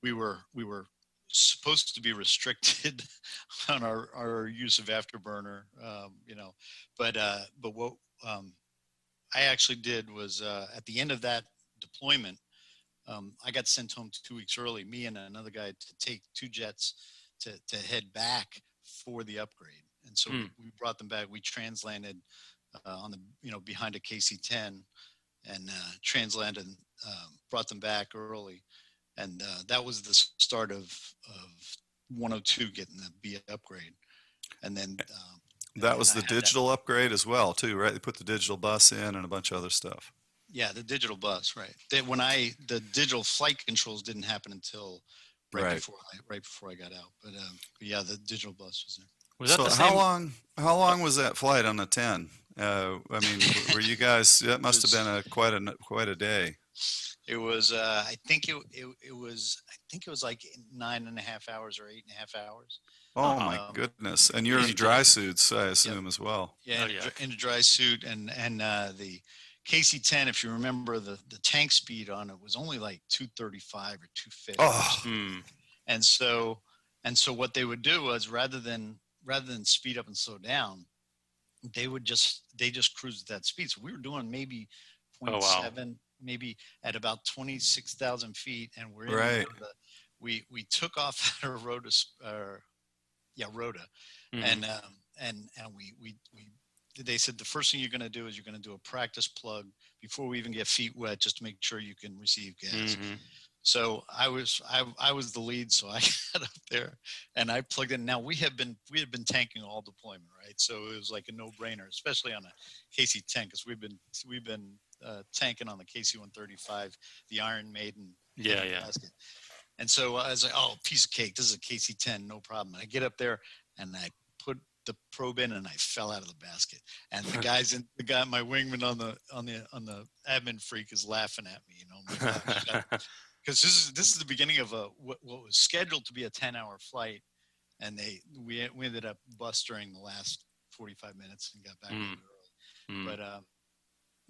S10: we were supposed to be restricted on our use of afterburner, but what I actually did was at the end of that deployment, I got sent home 2 weeks early, me and another guy, to take 2 jets to head back for the upgrade. And so we brought them back. We translanded on the, behind a KC-10 and translanded, brought them back early. And that was the start of 102 getting the B upgrade. And then
S6: that was the digital upgrade as well, too, right? They put the digital bus in and a bunch of other stuff.
S10: Yeah, the digital bus, right? The digital flight controls didn't happen until right before I got out. But yeah, the digital bus was there.
S3: Was that
S6: so
S3: the same?
S6: How long was that flight on the 10? I mean, were you guys? That must have been quite a day.
S10: It was. I think it was like 9.5 hours or 8.5 hours.
S6: Oh my goodness! And you're in dry suits, I assume, as well.
S10: Yeah, in a dry suit, and the KC-10, if you remember, the tank speed on it was only like 235 or 250.
S6: Oh.
S10: And so what they would do was rather than speed up and slow down, they just cruised at that speed. So we were doing maybe 0.7, maybe at about 26,000 feet, and we're in we took off at a Rhoda, and we they said the first thing you're going to do is you're going to do a practice plug before we even get feet wet, just to make sure you can receive gas. So I was the lead, so I got up there and I plugged in. Now we had been tanking all deployment, right? So it was like a no-brainer, especially on a KC-10, because we've been tanking on the KC-135, the Iron Maiden. Basket. And so I was like, oh, piece of cake. This is a KC-10, no problem. And I get up there and I put the probe in and I fell out of the basket. And the guy, my wingman on the admin freak is laughing at me, because this is the beginning of what was scheduled to be a 10-hour flight, and we ended up bustering the last 45 minutes and got back early.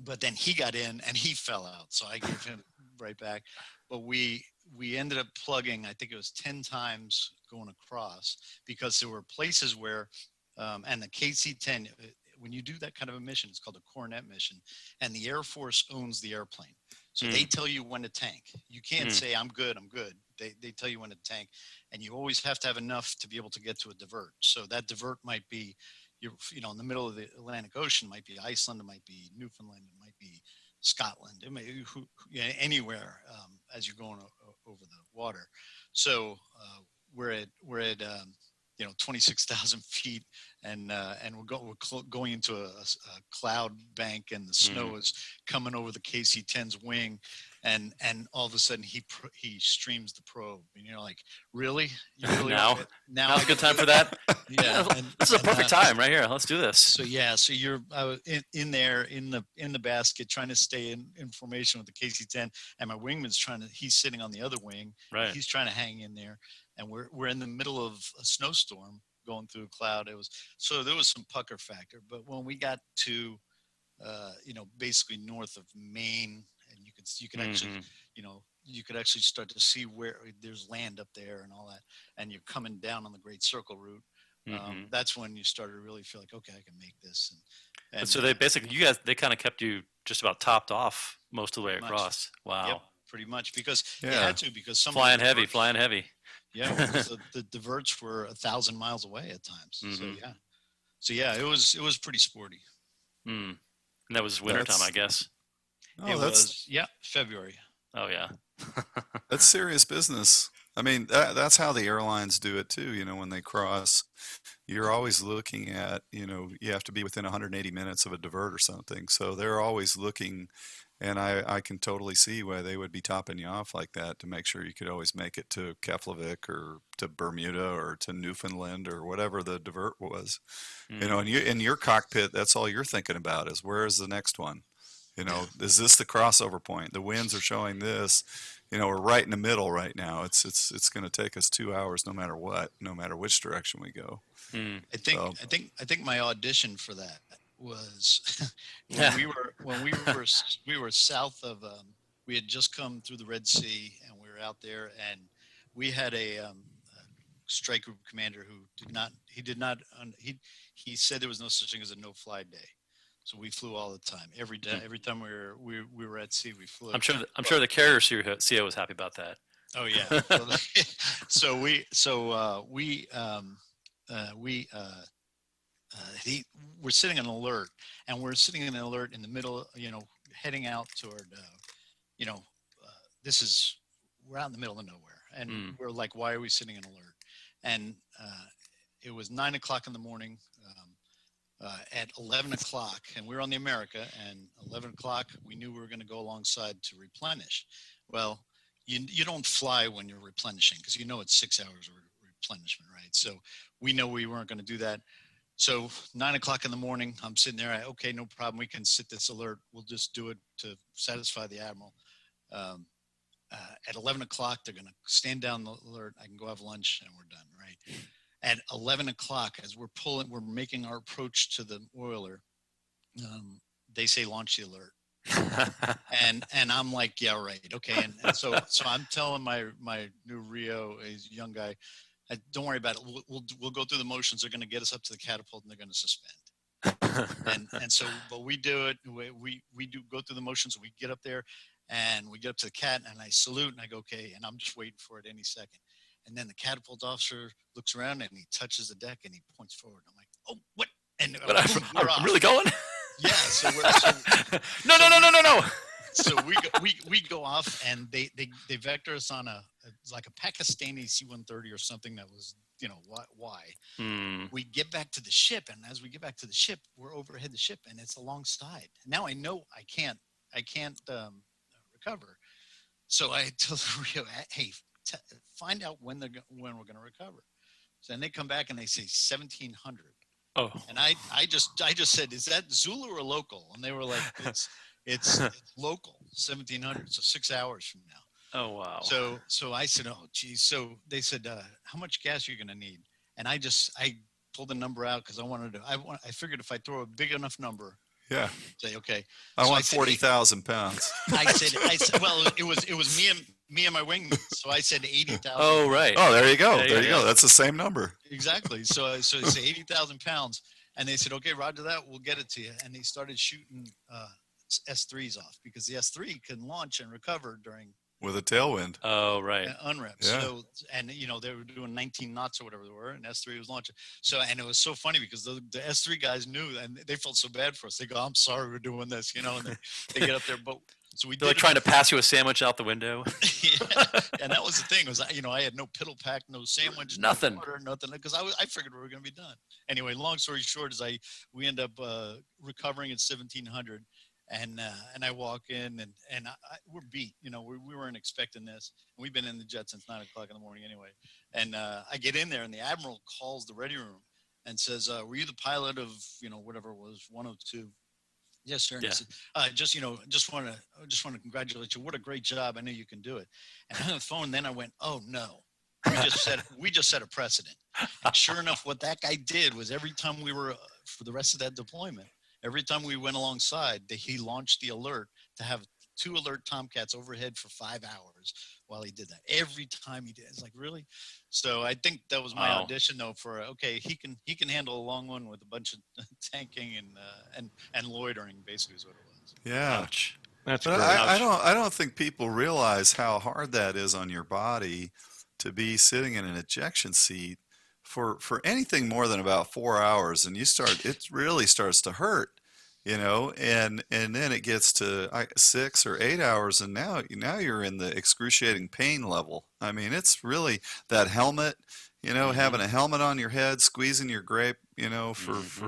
S10: But then he got in and he fell out, so I gave him right back. But we ended up plugging, I think it was 10 times going across, because there were places where, and the KC-10, when you do that kind of a mission, it's called a Coronet mission, and the Air Force owns the airplane. So they tell you when to tank. You can't say, I'm good. They tell you when to tank, and you always have to have enough to be able to get to a divert. So that divert might be, in the middle of the Atlantic Ocean, it might be Iceland, it might be Newfoundland, it might be Scotland, it may be anywhere as you're going over the water. So we're at 26,000 feet, and we're going into a cloud bank, and the snow is coming over the KC-10's wing, and all of a sudden he streams the probe, and you're like, really now's
S3: a good time for that.
S10: Yeah,
S3: this is a perfect time right here. Let's do this.
S10: So you're in there in the basket, trying to stay in formation with the KC-10, and my wingman's he's sitting on the other wing,
S3: right?
S10: He's trying to hang in there, and we're in the middle of a snowstorm going through a cloud. There was some pucker factor, but when we got to basically north of Maine, and you could actually you could actually start to see where there's land up there and all that, and you're coming down on the Great Circle route. That's when you started to really feel like, okay, I can make this. And
S3: so they basically, they kind of kept you just about topped off most of the way across. Wow.
S10: Yep, pretty much, because you had to, because some
S3: flying heavy.
S10: Yeah, the diverts were 1,000 miles away at times. So yeah, it was pretty sporty.
S3: And that was wintertime, I guess.
S10: February.
S3: Oh yeah.
S6: That's serious business. I mean, that's how the airlines do it too. When they cross, you're always looking at, you have to be within 180 minutes of a divert or something. So they're always looking, and I can totally see why they would be topping you off like that, to make sure you could always make it to Keflavik or to Bermuda or to Newfoundland or whatever the divert was. In your cockpit, that's all you're thinking about is, where is the next one? Is this the crossover point? The winds are showing this. We're right in the middle right now. It's going to take us 2 hours, no matter which direction we go.
S10: I think my audition for that was when we were south of we had just come through the Red Sea, and we were out there, and we had a strike group commander who he said there was no such thing as a no-fly day. So we flew all the time. Every day, every time we were at sea, we flew.
S3: I'm sure the carrier CO was happy about that.
S10: Oh yeah. We're sitting on alert, and we're sitting in an alert in the middle, heading out toward, we're out in the middle of nowhere, and we're like, why are we sitting in alert? And it was 9 o'clock in the morning. At 11 o'clock, and we were on the America, and 11 o'clock, we knew we were going to go alongside to replenish. Well, you don't fly when you're replenishing, because it's 6 hours of replenishment, right? So we know we weren't going to do that. So 9 o'clock in the morning, I'm sitting there. Okay, no problem. We can sit this alert. We'll just do it to satisfy the admiral. At 11 o'clock, they're going to stand down the alert. I can go have lunch, and we're done, right? At 11 o'clock, as we're making our approach to the oiler, they say launch the alert. and I'm like, yeah, right. Okay. And so I'm telling my new Rio, he's a young guy, don't worry about it. We'll go through the motions. They're going to get us up to the catapult, and they're going to suspend. But we do it. We do go through the motions. We get up there, and we get up to the cat, and I salute, and I go, okay. And I'm just waiting for it any second. And then the catapult officer looks around, and he touches the deck, and he points forward. I'm like, oh, what? And
S3: I'm really going?
S10: Yeah. So
S3: No.
S10: So we go off, and they vector us on a Pakistani C-130 or something that was, why. We get back to the ship, and as we get back to the ship, we're overhead the ship, and it's alongside. Now I know I can't recover. So I tell Rio, hey, find out when we're going to recover. So then they come back and they say 1700.
S3: Oh. And
S10: I just said, is that Zulu or local? And they were like, it's local, 1700. So 6 hours from now.
S3: Oh, wow.
S10: So I said, oh, geez. So they said, how much gas are you going to need? And I pulled the number out because I figured if I throw a big enough number,
S6: yeah,
S10: say, okay.
S6: I want 40,000 pounds.
S10: I said, well, it was me and my wingman. So I said 80,000.
S3: Oh, right.
S6: Oh, there you go. There you go. That's the same number.
S10: Exactly. So I said 80,000 pounds. And they said, okay, roger that. We'll get it to you. And they started shooting S3s off, because the S3 can launch and recover during
S6: with a tailwind.
S3: Oh, right.
S10: Unrep.
S6: Yeah.
S10: So, and they were doing 19 knots or whatever they were, and S3 was launching. So, and it was so funny because the S3 guys knew, and they felt so bad for us. They go, I'm sorry we're doing this, and they get up there. But so
S3: They're like trying to pass you a sandwich out the window.
S10: Yeah. And that was the thing, was, I had no piddle pack, no sandwich,
S3: nothing.
S10: No water, nothing, because I figured we were going to be done. Anyway, long story short is we end up recovering at 1700. And I walk in, and we're beat. We weren't expecting this. And we've been in the jet since 9 o'clock in the morning anyway. And I get in there, and the admiral calls the ready room and says, "Were you the pilot of whatever it was, 102?" Yes, sir. And
S3: Yeah.
S10: I said, just want to congratulate you. What a great job! I know you can do it. And on the phone, then I went, "Oh no." We just set a precedent. And sure enough, what that guy did was every time we were for the rest of that deployment. Every time we went alongside, he launched the alert to have 2 alert Tomcats overhead for 5 hours while he did that. Every time he did, it's like, really? So I think that was my audition, though. For okay, he can handle a long one with a bunch of tanking and loitering. Basically, is what it was.
S6: Yeah,
S3: Ouch.
S2: That's
S6: but
S2: great.
S6: I don't think people realize how hard that is on your body to be sitting in an ejection seat for anything more than about 4 hours, and it really starts to hurt, and then it gets to 6 or 8 hours, and now you're in the excruciating pain level. I mean, it's really that helmet, having a helmet on your head, squeezing your grape,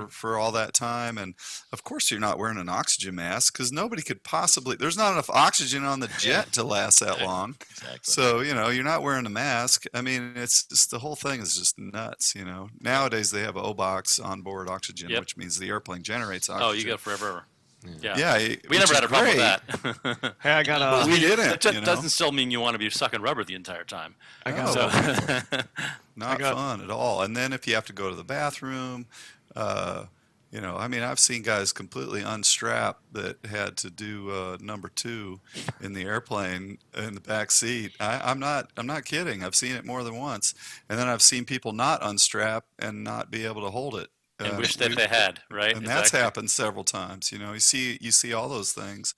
S6: for all that time. And of course you're not wearing an oxygen mask, because nobody could possibly, there's not enough oxygen on the jet to last that long.
S10: Exactly.
S6: So, you're not wearing a mask. I mean, it's just, the whole thing is just nuts, Nowadays they have onboard onboard oxygen,
S3: Yep.
S6: which means the airplane generates oxygen.
S3: Oh, you got forever. Yeah.
S6: Yeah.
S3: We never had a problem with that.
S2: Hey, I got
S6: We didn't.
S3: That doesn't still mean you want to be sucking rubber the entire time.
S2: I got
S3: So,
S6: Not fun at all. And then if you have to go to the bathroom, I mean, I've seen guys completely unstrapped that had to do number 2 in the airplane in the back seat. I'm not kidding. I've seen it more than once. And then I've seen people not unstrap and not be able to hold it.
S3: And wish that they had, right?
S6: And that's happened several times. You see all those things.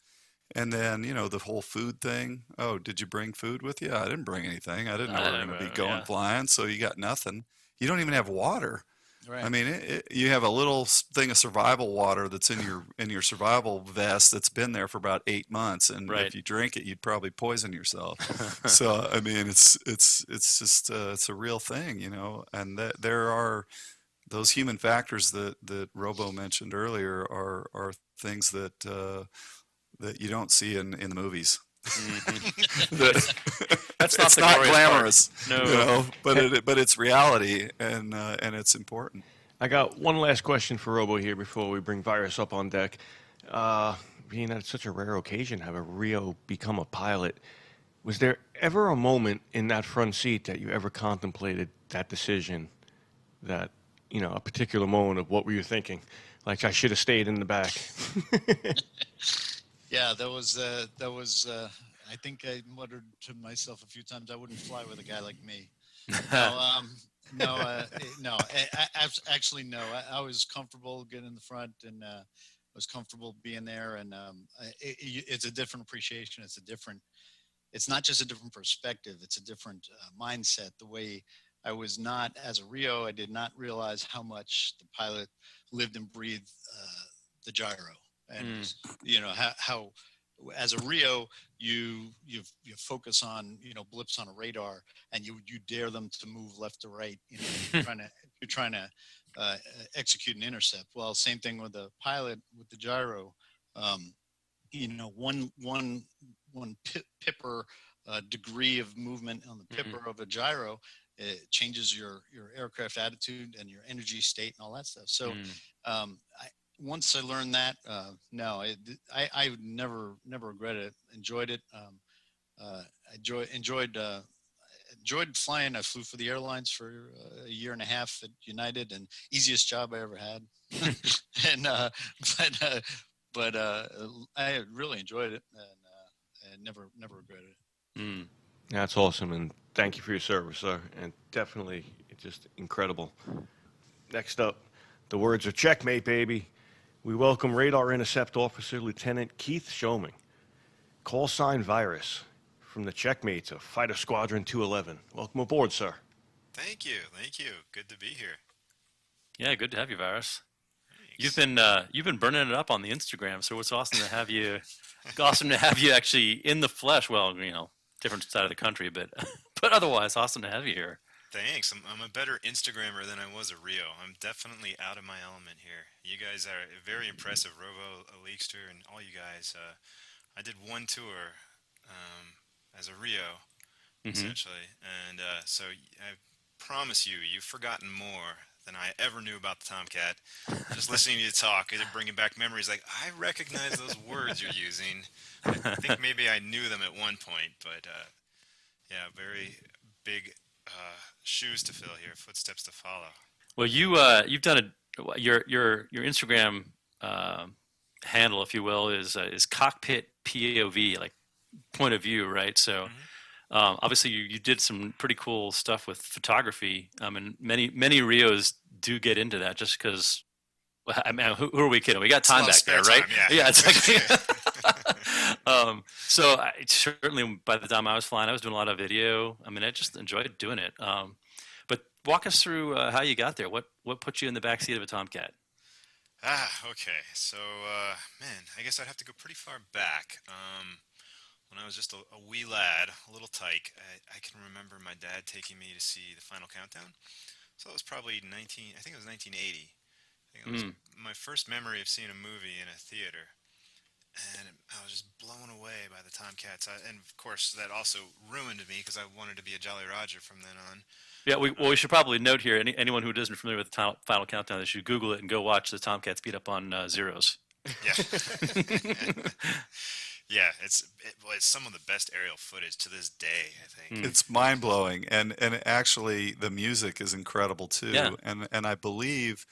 S6: And then, the whole food thing. Oh, did you bring food with you? I didn't bring anything. I didn't know we were going to be going flying, so you got nothing. You don't even have water.
S10: Right.
S6: I mean, you have a little thing of survival water that's in your survival vest that's been there for about 8 months, and if you drink it, you'd probably poison yourself. So, I mean, it's just it's a real thing, and there are those human factors that Robo mentioned earlier are things that that you don't see in the movies.
S3: That's not
S6: it's
S3: the
S6: not
S3: glorious
S6: glamorous,
S3: part. No,
S6: but it's reality, and it's important.
S2: I got one last question for Robo here before we bring Virus up on deck. Being that it's such a rare occasion to have a Rio become a pilot, was there ever a moment in that front seat that you ever contemplated that decision? That a particular moment of what were you thinking? Like, I should have stayed in the back.
S10: Yeah, that was. I think I muttered to myself a few times, I wouldn't fly with a guy like me. No. Actually, no. I was comfortable getting in the front, and I was comfortable being there. And it's a different appreciation. It's not just a different perspective. It's a different mindset. The way I was not, as a Rio, I did not realize how much the pilot lived and breathed the gyro. And how as a Rio you focus on blips on a radar, and you dare them to move left to right. You're trying to execute an intercept. Well, same thing with the pilot with the gyro. One pipper degree of movement on the pipper of a gyro, it changes your aircraft attitude and your energy state and all that stuff. So once I learned that, no, I would never regretted it. Enjoyed it. Enjoyed flying. I flew for the airlines for a year and a half at United, and easiest job I ever had. And but I really enjoyed it, and never regretted it.
S2: That's awesome, and thank you for your service, sir. And definitely, just incredible. Next up, the words are checkmate, baby. We welcome Radar Intercept Officer Lieutenant Kieth Schomig, call sign Virus, from the Checkmates of Fighter Squadron 211. Welcome aboard, sir.
S9: Thank you. Good to be here.
S3: Yeah, good to have you, Virus.
S9: Thanks.
S3: You've been burning it up on the Instagram, so it's awesome to have you. Awesome to have you actually in the flesh. Well, different side of the country, but otherwise, awesome to have you here.
S9: Thanks. I'm a better Instagrammer than I was a Rio. I'm definitely out of my element here. You guys are very impressive, Robo, Leakster, and all you guys. I did one tour as a Rio, essentially, and so I promise you've forgotten more than I ever knew about the Tomcat. Just listening to you talk, bringing back memories. Like, I recognize those words you're using. I think maybe I knew them at one point, but yeah, very big shoes to fill here, footsteps to follow.
S3: Well, you've done your Instagram handle, if you will, is cockpit POV, like point of view, right? So obviously you did some pretty cool stuff with photography, and many Rios do get into that just because. I mean, who are we kidding? We got time back there, right? Yeah, it's like. So certainly by the time I was flying, I was doing a lot of video. I mean, I just enjoyed doing it. But walk us through how you got there. What put you in the backseat of a Tomcat?
S9: Okay. So, man, I guess I'd have to go pretty far back. When I was just a wee lad, a little tyke, I can remember my dad taking me to see The Final Countdown. So it was probably I think it was 1980. I think it was my first memory of seeing a movie in a theater. And I was just blown away by the Tomcats. And of course, that also ruined me because I wanted to be a Jolly Roger from then on.
S3: Yeah, we should probably note here, anyone who isn't familiar with the Final Countdown, they should Google it and go watch the Tomcats beat up on Zeros.
S9: Yeah. Yeah, it's some of the best aerial footage to this day, I think.
S6: It's mind-blowing, and actually the music is incredible too.
S3: Yeah.
S6: And I believe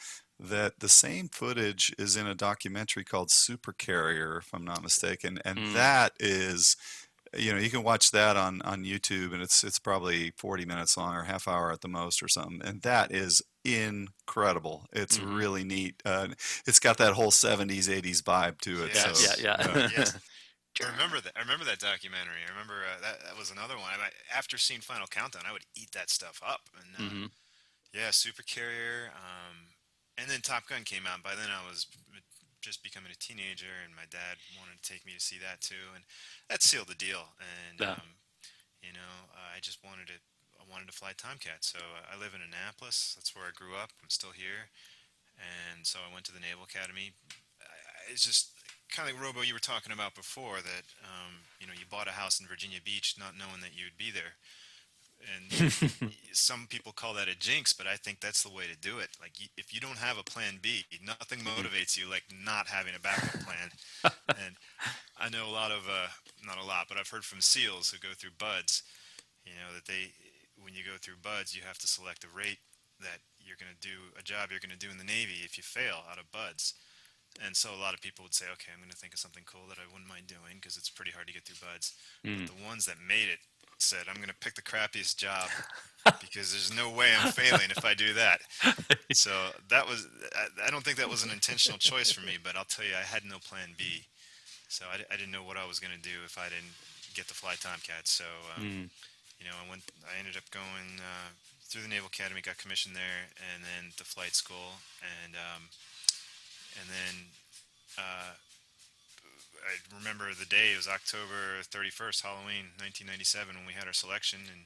S6: that the same footage is in a documentary called Super Carrier, if I'm not mistaken, and that is, you can watch that on YouTube, and it's probably 40 minutes long or half hour at the most or something, and that is incredible. It's really neat. It's got that whole 70s 80s vibe to it.
S9: Yes.
S6: So,
S9: Yes. I remember that. I remember that documentary. I remember that was another one. After seeing Final Countdown, I would eat that stuff up. And Super Carrier. And then Top Gun came out. By then, I was just becoming a teenager, and my dad wanted to take me to see that too, and that sealed the deal. And I just wanted to fly Tomcat. So I live in Annapolis. That's where I grew up. I'm still here, and so I went to the Naval Academy. It's just kind of like Robo you were talking about before, that you bought a house in Virginia Beach not knowing that you would be there. And some people call that a jinx, but I think that's the way to do it. Like, if you don't have a plan B, nothing motivates you like not having a backup plan. And I know a lot of, not a lot, but I've heard from SEALs who go through BUDS, that when you go through BUDS, you have to select a rate that you're going to do a job you're going to do in the Navy if you fail out of BUDS. And so a lot of people would say, okay, I'm going to think of something cool that I wouldn't mind doing, because it's pretty hard to get through BUDS. But the ones that made it said, I'm going to pick the crappiest job because there's no way I'm failing if I do that. So that was, I don't think that was an intentional choice for me, but I'll tell you, I had no plan B. So I didn't know what I was going to do if I didn't get to fly Tomcats. So, I ended up going through the Naval Academy, got commissioned there, and then to flight school. And then I remember the day. It was October 31st, Halloween, 1997, when we had our selection, and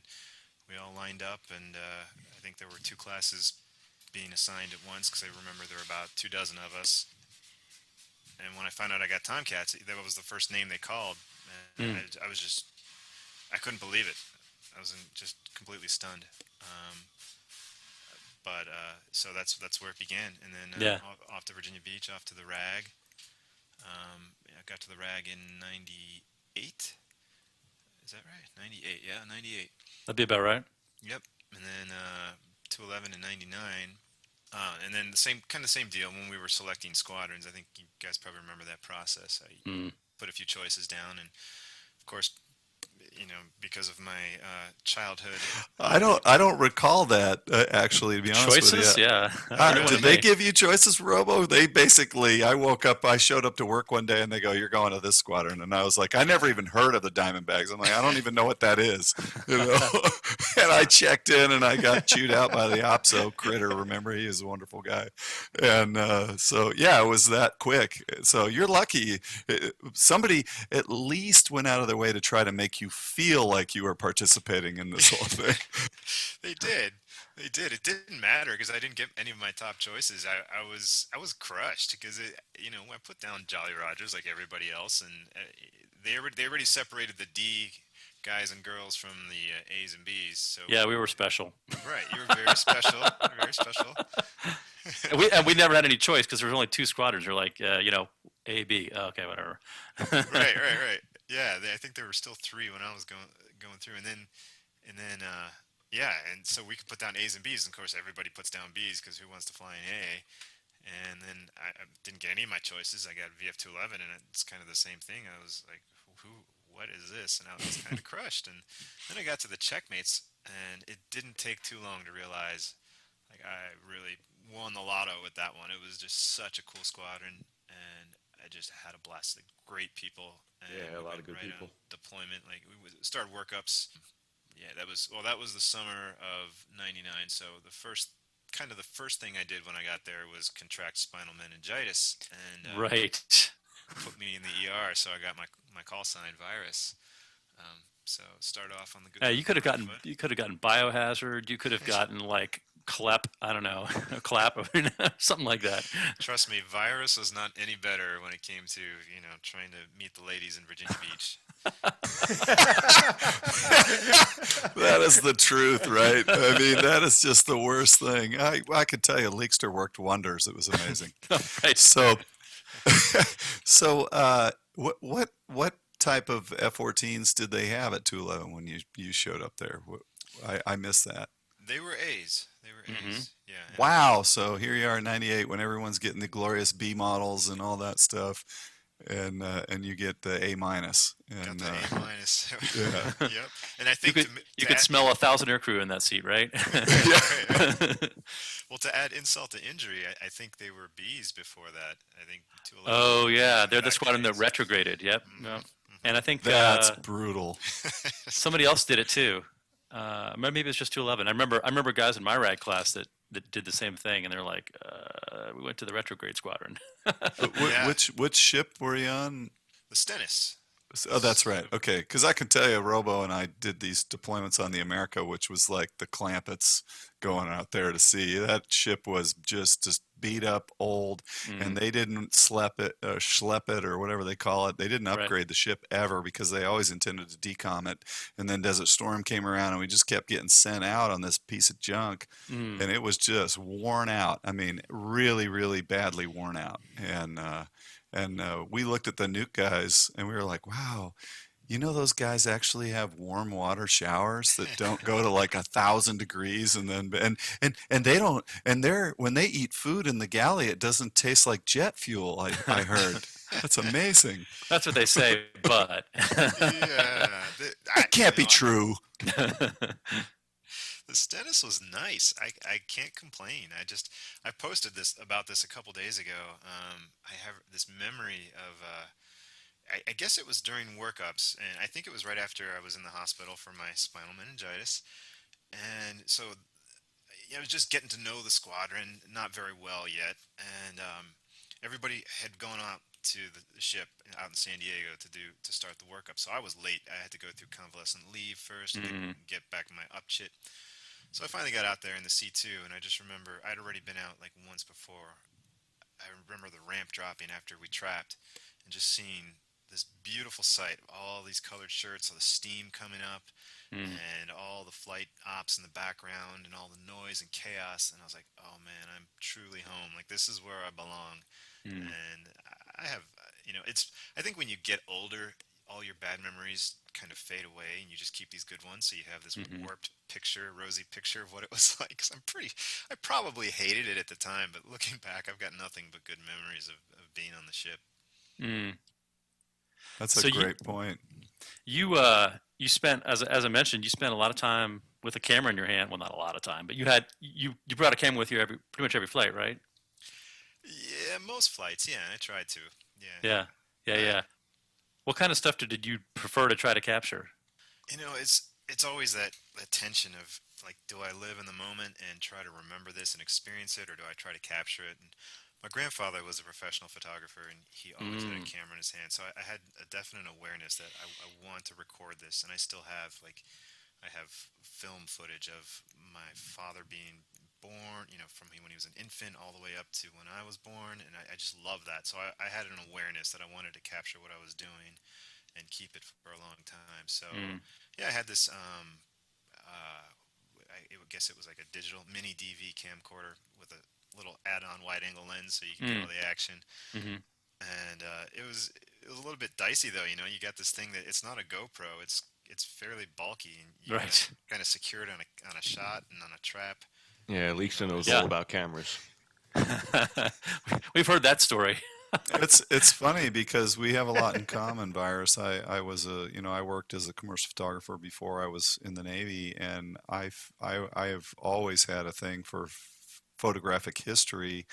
S9: we all lined up. And I think there were 2 classes being assigned at once, because I remember there were about 24 of us. And when I found out I got Tomcats, that was the first name they called. And I was just, I couldn't believe it. I was just completely stunned. So that's where it began. And then off to Virginia Beach, off to the RAG. I got to the RAG in 98. Is that right? 98, yeah, 98.
S3: That'd be about right.
S9: Yep. And then 211 in 99. And then the same deal when we were selecting squadrons. I think you guys probably remember that process. I put a few choices down, and of course, because of my childhood.
S6: I don't recall that actually, to be honest with you.
S3: Choices, yeah.
S6: Did they give you choices, Robo? They basically, I woke up, I showed up to work one day, and they go, "You're going to this squadron," and I was like, I never even heard of the Diamondbacks. I'm like, I don't even know what that is, And I checked in, and I got chewed out by the OPSO critter. Remember, he is a wonderful guy, and so yeah, it was that quick. So you're lucky. Somebody at least went out of their way to try to make you feel like you were participating in this whole thing.
S9: They did. It didn't matter because I didn't get any of my top choices. I was crushed because I put down Jolly Rogers like everybody else, and they already separated the D guys and girls from the A's and B's. So
S3: yeah, we were special.
S9: Right, you were very special. Very special.
S3: and we never had any choice because there was only 2 squadrons. We're like, A, B. Okay, whatever.
S9: Right. Yeah, I think there were still 3 when I was going through, and then and so we could put down A's and B's. And of course, everybody puts down B's because who wants to fly an A? And then I didn't get any of my choices. I got VF-211, and it's kind of the same thing. I was like, what is this? And I was kind of crushed. And then I got to the Checkmates, and it didn't take too long to realize, like, I really won the lotto with that one. It was just such a cool squadron, and I just had a blast. Like, great people. And
S2: a lot of good people.
S9: Deployment, like we started workups. Yeah, that was the summer of '99. So the first thing I did when I got there was contract spinal meningitis, and put me in the ER. So I got my call sign Virus. So start off on the good.
S3: You could have gotten biohazard. You could have gotten like CLEP. I don't know, clap, something like that.
S9: Trust me, Virus was not any better when it came to trying to meet the ladies in Virginia Beach.
S6: That is the truth, right? I mean, that is just the worst thing. I could tell you, Leakster worked wonders. It was amazing.
S3: Right.
S6: So, what type of F-14s did they have at 211 when you showed up there? I missed that.
S9: They were A's. They were A's. Yeah. and-
S6: Wow. So here you are in '98 when everyone's getting the glorious B models and all that stuff, and you get the A minus.
S9: Got
S6: And
S9: the A minus.
S6: yeah.
S9: Yep. And I
S3: You
S9: think
S3: could you could smell 1,000 aircrew in that seat, right?
S9: well, to add insult to injury, I think they were B's before that. I think 211.
S3: Oh yeah, they're the
S9: Back
S3: squadron that
S9: days.
S3: retrograded. Yep. Yep. And I think
S6: That's brutal.
S3: somebody else did it too. Maybe it was just 211. I remember guys in my rag class that did the same thing, and they're like, we went to the retrograde squadron.
S9: Yeah.
S6: Which ship were you on?
S9: The Stennis.
S6: Oh, that's right. Okay, because I can tell you, Robo and I did these deployments on the America, which was like the Clampets going out there to sea. That ship was just beat up, old, and they didn't schlep it, or whatever they call it. They didn't
S3: Right.
S6: upgrade the ship ever because they always intended to decom it. And then Desert Storm came around, and we just kept getting sent out on this piece of junk, and it was just worn out. I mean, really, really badly worn out. And we looked at the nuke guys, and we were like, wow. You know, those guys actually have warm water showers that don't go to like 1,000 degrees, and then and they don't, and when they eat food in the galley, it doesn't taste like jet fuel. I heard. That's amazing.
S3: That's what they say, but
S9: Yeah.
S6: That can't be true.
S9: The Stennis was nice. I can't complain. I posted about this a couple days ago. I have this memory of I guess it was during workups, and I think it was right after I was in the hospital for my spinal meningitis. And so I was just getting to know the squadron, not very well yet, and everybody had gone out to the ship out in San Diego to start the workup. So I was late. I had to go through convalescent leave first and get back my up shit. So I finally got out there in the C2, and I just remember I'd already been out like once before. I remember the ramp dropping after we trapped, and just seeing this beautiful sight, all these colored shirts, all the steam coming up, and all the flight ops in the background, and all the noise and chaos. And I was like, oh man, I'm truly home. Like, this is where I belong. And I have, I think when you get older, all your bad memories kind of fade away, and you just keep these good ones. So you have this warped picture, rosy picture of what it was like. 'Cause I probably hated it at the time, but looking back, I've got nothing but good memories of being on the ship.
S6: That's
S3: So
S6: a great point.
S3: you spent, as I mentioned, you spent a lot of time with a camera in your hand. Well, not a lot of time, but you brought a camera with you pretty much every flight, right?
S9: Yeah, most flights. Yeah, I tried to. Yeah.
S3: Yeah. What kind of stuff did you prefer to try to capture?
S9: It's always that tension of like, do I live in the moment and try to remember this and experience it, or do I try to capture it? And my grandfather was a professional photographer, and he always had a camera in his hand. So I had a definite awareness that I want to record this, and I still have I have film footage of my father being born, from when he was an infant all the way up to when I was born, and I just love that. So I had an awareness that I wanted to capture what I was doing and keep it for a long time. So yeah, I had this I guess it was like a digital mini DV camcorder with a little add-on wide-angle lens, so you can get all the action. And it was a little bit dicey, though. You got this thing that it's not a GoPro; it's fairly bulky, and you kind of secure it on a shot and on a trap.
S2: Yeah, Leekson knows all about cameras.
S3: We've heard that story.
S6: It's funny because we have a lot in common, Virus. I was I worked as a commercial photographer before I was in the Navy, and I've always had a thing for photographic history,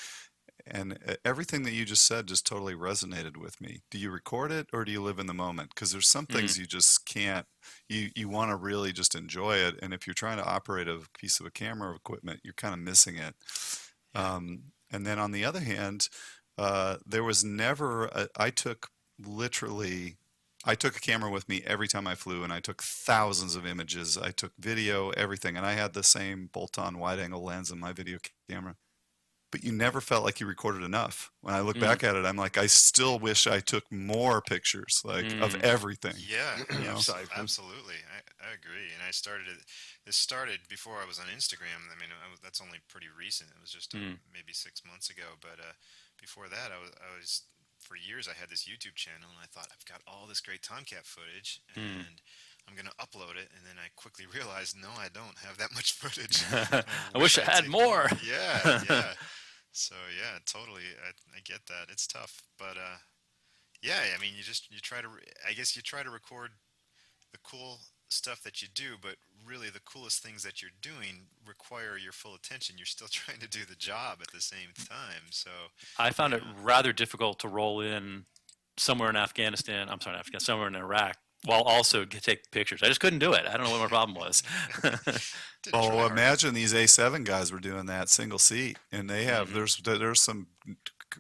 S6: and everything that you just said just totally resonated with me. Do you record it, or do you live in the moment? Because there's some things you just can't. You want to really just enjoy it, and if you're trying to operate a piece of a camera equipment, you're kind of missing it. And then on the other hand, there was never I took a camera with me every time I flew, and I took thousands of images. I took video, everything, and I had the same bolt-on wide-angle lens in my video camera. But you never felt like you recorded enough. When I look back at it, I'm like, I still wish I took more pictures, of everything.
S9: Yeah,
S6: Absolutely.
S9: I agree. And this started before I was on Instagram. I mean, that's only pretty recent. It was just maybe 6 months ago. But before that, I was for years I had this YouTube channel, and I thought, I've got all this great Tomcat footage, and I'm going to upload it. And then I quickly realized, no, I don't have that much footage.
S3: I wish I had more.
S9: Yeah, yeah. So yeah, totally. I get that. It's tough, but yeah. I mean, you try to. I guess you try to record the cool stuff that you do, but really the coolest things that you're doing require your full attention. You're still trying to do the job at the same time. So
S3: I found it rather difficult to roll in somewhere in Afghanistan. I'm sorry, Afghanistan, somewhere in Iraq, while also take pictures. I just couldn't do it. I don't know what my problem was.
S6: Oh, imagine these A7 guys were doing that single seat, and they have there's some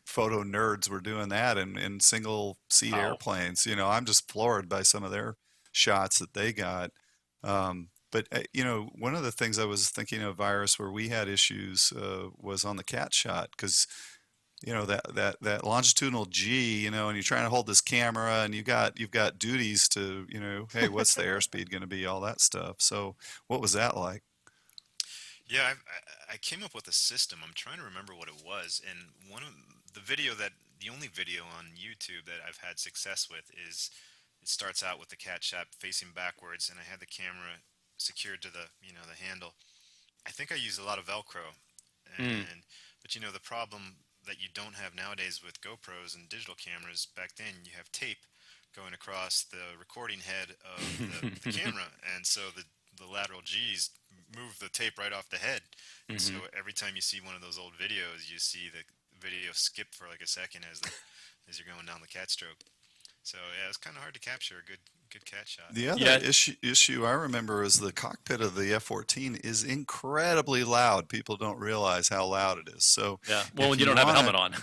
S6: photo nerds were doing that in single seat airplanes. You know, I'm just floored by some of their shots that they got. But you know, one of the things I was thinking of, Virus, where we had issues was on the cat shot, because you know that longitudinal G, you know, and you're trying to hold this camera, and you've got duties to, you know, hey, what's the airspeed going to be, all that stuff. So what was that like?
S9: yeah, I came up with a system. I'm trying to remember what it was, and one of the only video on YouTube that I've had success with is it starts out with the cat shot facing backwards, and I had the camera secured to the handle. I think I used a lot of Velcro, but you know, the problem that you don't have nowadays with GoPros and digital cameras, back then you have tape going across the recording head of the camera, and so the lateral G's move the tape right off the head. And so every time you see one of those old videos, you see the video skip for like a second as you're going down the cat stroke. So yeah, it's kind of hard to capture a good cat shot.
S6: The other issue I remember is the cockpit of the F-14 is incredibly loud. People don't realize how loud it is. So
S3: yeah, well, when you don't have a helmet on.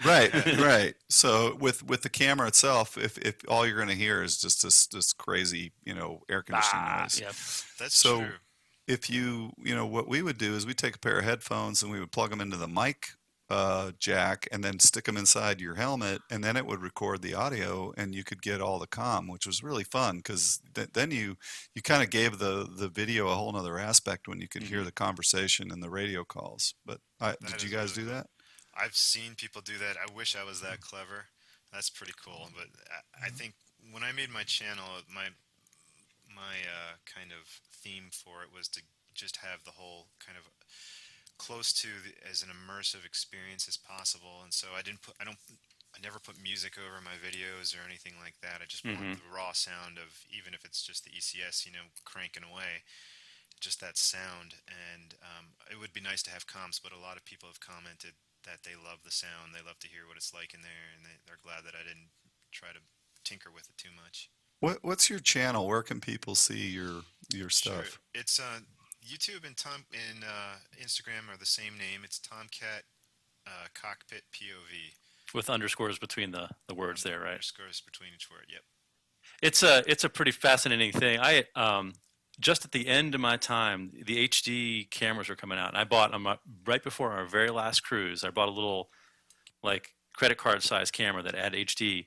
S6: Right. So with the camera itself, if all you're going to hear is just this crazy, you know, air conditioning noise.
S3: Yeah,
S9: that's true.
S6: If you know, what we would do is we'd take a pair of headphones and we would plug them into the mic jack and then stick them inside your helmet, and then it would record the audio and you could get all the comm, which was really fun, because then you kind of gave the video a whole nother aspect when you could hear the conversation and the radio calls. But did you guys do that?
S9: I've seen people do that. I wish I was that clever. That's pretty cool. But I think when I made my channel, my kind of theme for it was to just have the whole kind of close to as an immersive experience as possible. And so I never put music over my videos or anything like that. I just wanted the raw sound of, even if it's just the ECS, you know, cranking away, just that sound. And it would be nice to have comms, but a lot of people have commented that they love the sound. They love to hear what it's like in there, and they're glad that I didn't try to tinker with it too much.
S6: What's your channel? Where can people see your stuff?
S9: Sure. It's YouTube and Instagram are the same name. It's Tomcat Cockpit POV.
S3: with underscores between the words there, right?
S9: Underscores between each word. Yep.
S3: It's a pretty fascinating thing. I just at the end of my time, the HD cameras were coming out, and I bought them right before our very last cruise. I bought a little like credit card size camera that had HD,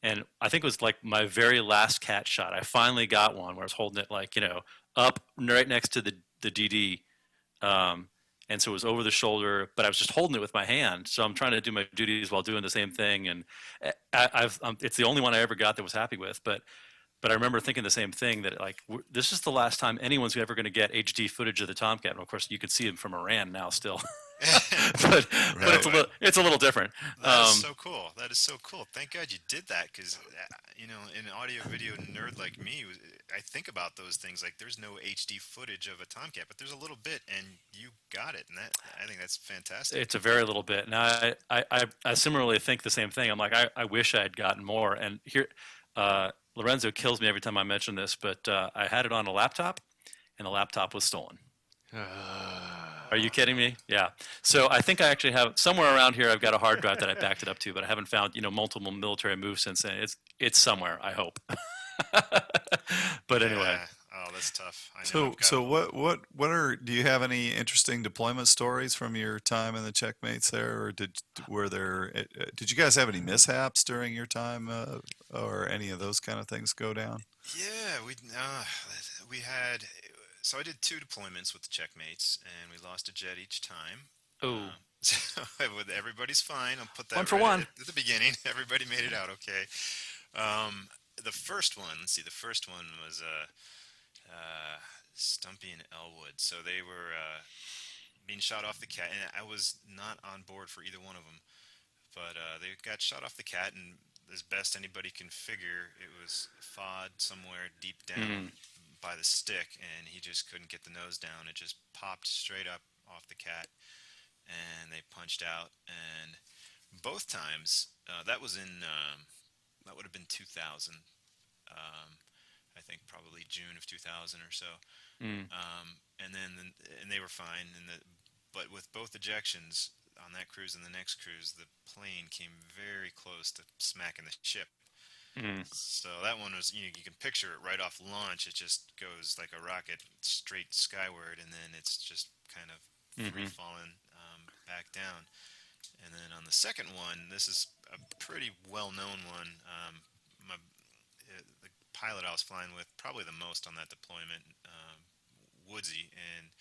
S3: and I think it was like my very last cat shot. I finally got one where I was holding it like, you know, up right next to the DD, and so it was over the shoulder, but I was just holding it with my hand. So I'm trying to do my duties while doing the same thing, and it's the only one I ever got that was happy with. But I remember thinking the same thing, that like this is the last time anyone's ever going to get HD footage of the Tomcat. And of course, you can see him from Iran now still, but it's a little different.
S9: That is so cool. That is so cool. Thank God you did that, because you know, an audio video nerd like me, I think about those things. Like, there's no HD footage of a Tomcat, but there's a little bit, and you got it, and I think that's fantastic.
S3: It's a very little bit. Now I similarly think the same thing. I'm like, I wish I had gotten more. And here. Lorenzo kills me every time I mention this, but I had it on a laptop, and the laptop was stolen. Are you kidding me? Yeah. So I think I actually have somewhere around here. I've got a hard drive that I backed it up to, but I haven't found, you know, multiple military moves since then. It's somewhere, I hope. But anyway.
S9: Yeah. Oh, that's tough. I know.
S6: So do you have any interesting deployment stories from your time in the Checkmates there, or did you guys have any mishaps during your time, or any of those kind of things go down?
S9: Yeah, we had. So I did 2 deployments with the Checkmates, and we lost a jet each time.
S3: Oh.
S9: So everybody's fine. I'll put that
S3: one for
S9: right
S3: one
S9: at the beginning. Everybody made it out okay. The first one. Let's see. The first one was Stumpy and Elwood. So they were being shot off the cat, and I was not on board for either one of them. But they got shot off the cat, and as best anybody can figure, it was FOD somewhere deep down by the stick, and he just couldn't get the nose down. It just popped straight up off the cat, and they punched out. And both times, that was in, that would have been 2000. I think probably June of 2000 or so. And they were fine. But with both ejections on that cruise and the next cruise, the plane came very close to smacking the ship. So that one was, you can picture it right off launch. It just goes like a rocket straight skyward, and then it's just kind of free falling back down. And then on the second one, this is a pretty well-known one. The pilot I was flying with, probably the most on that deployment, Woodsy, and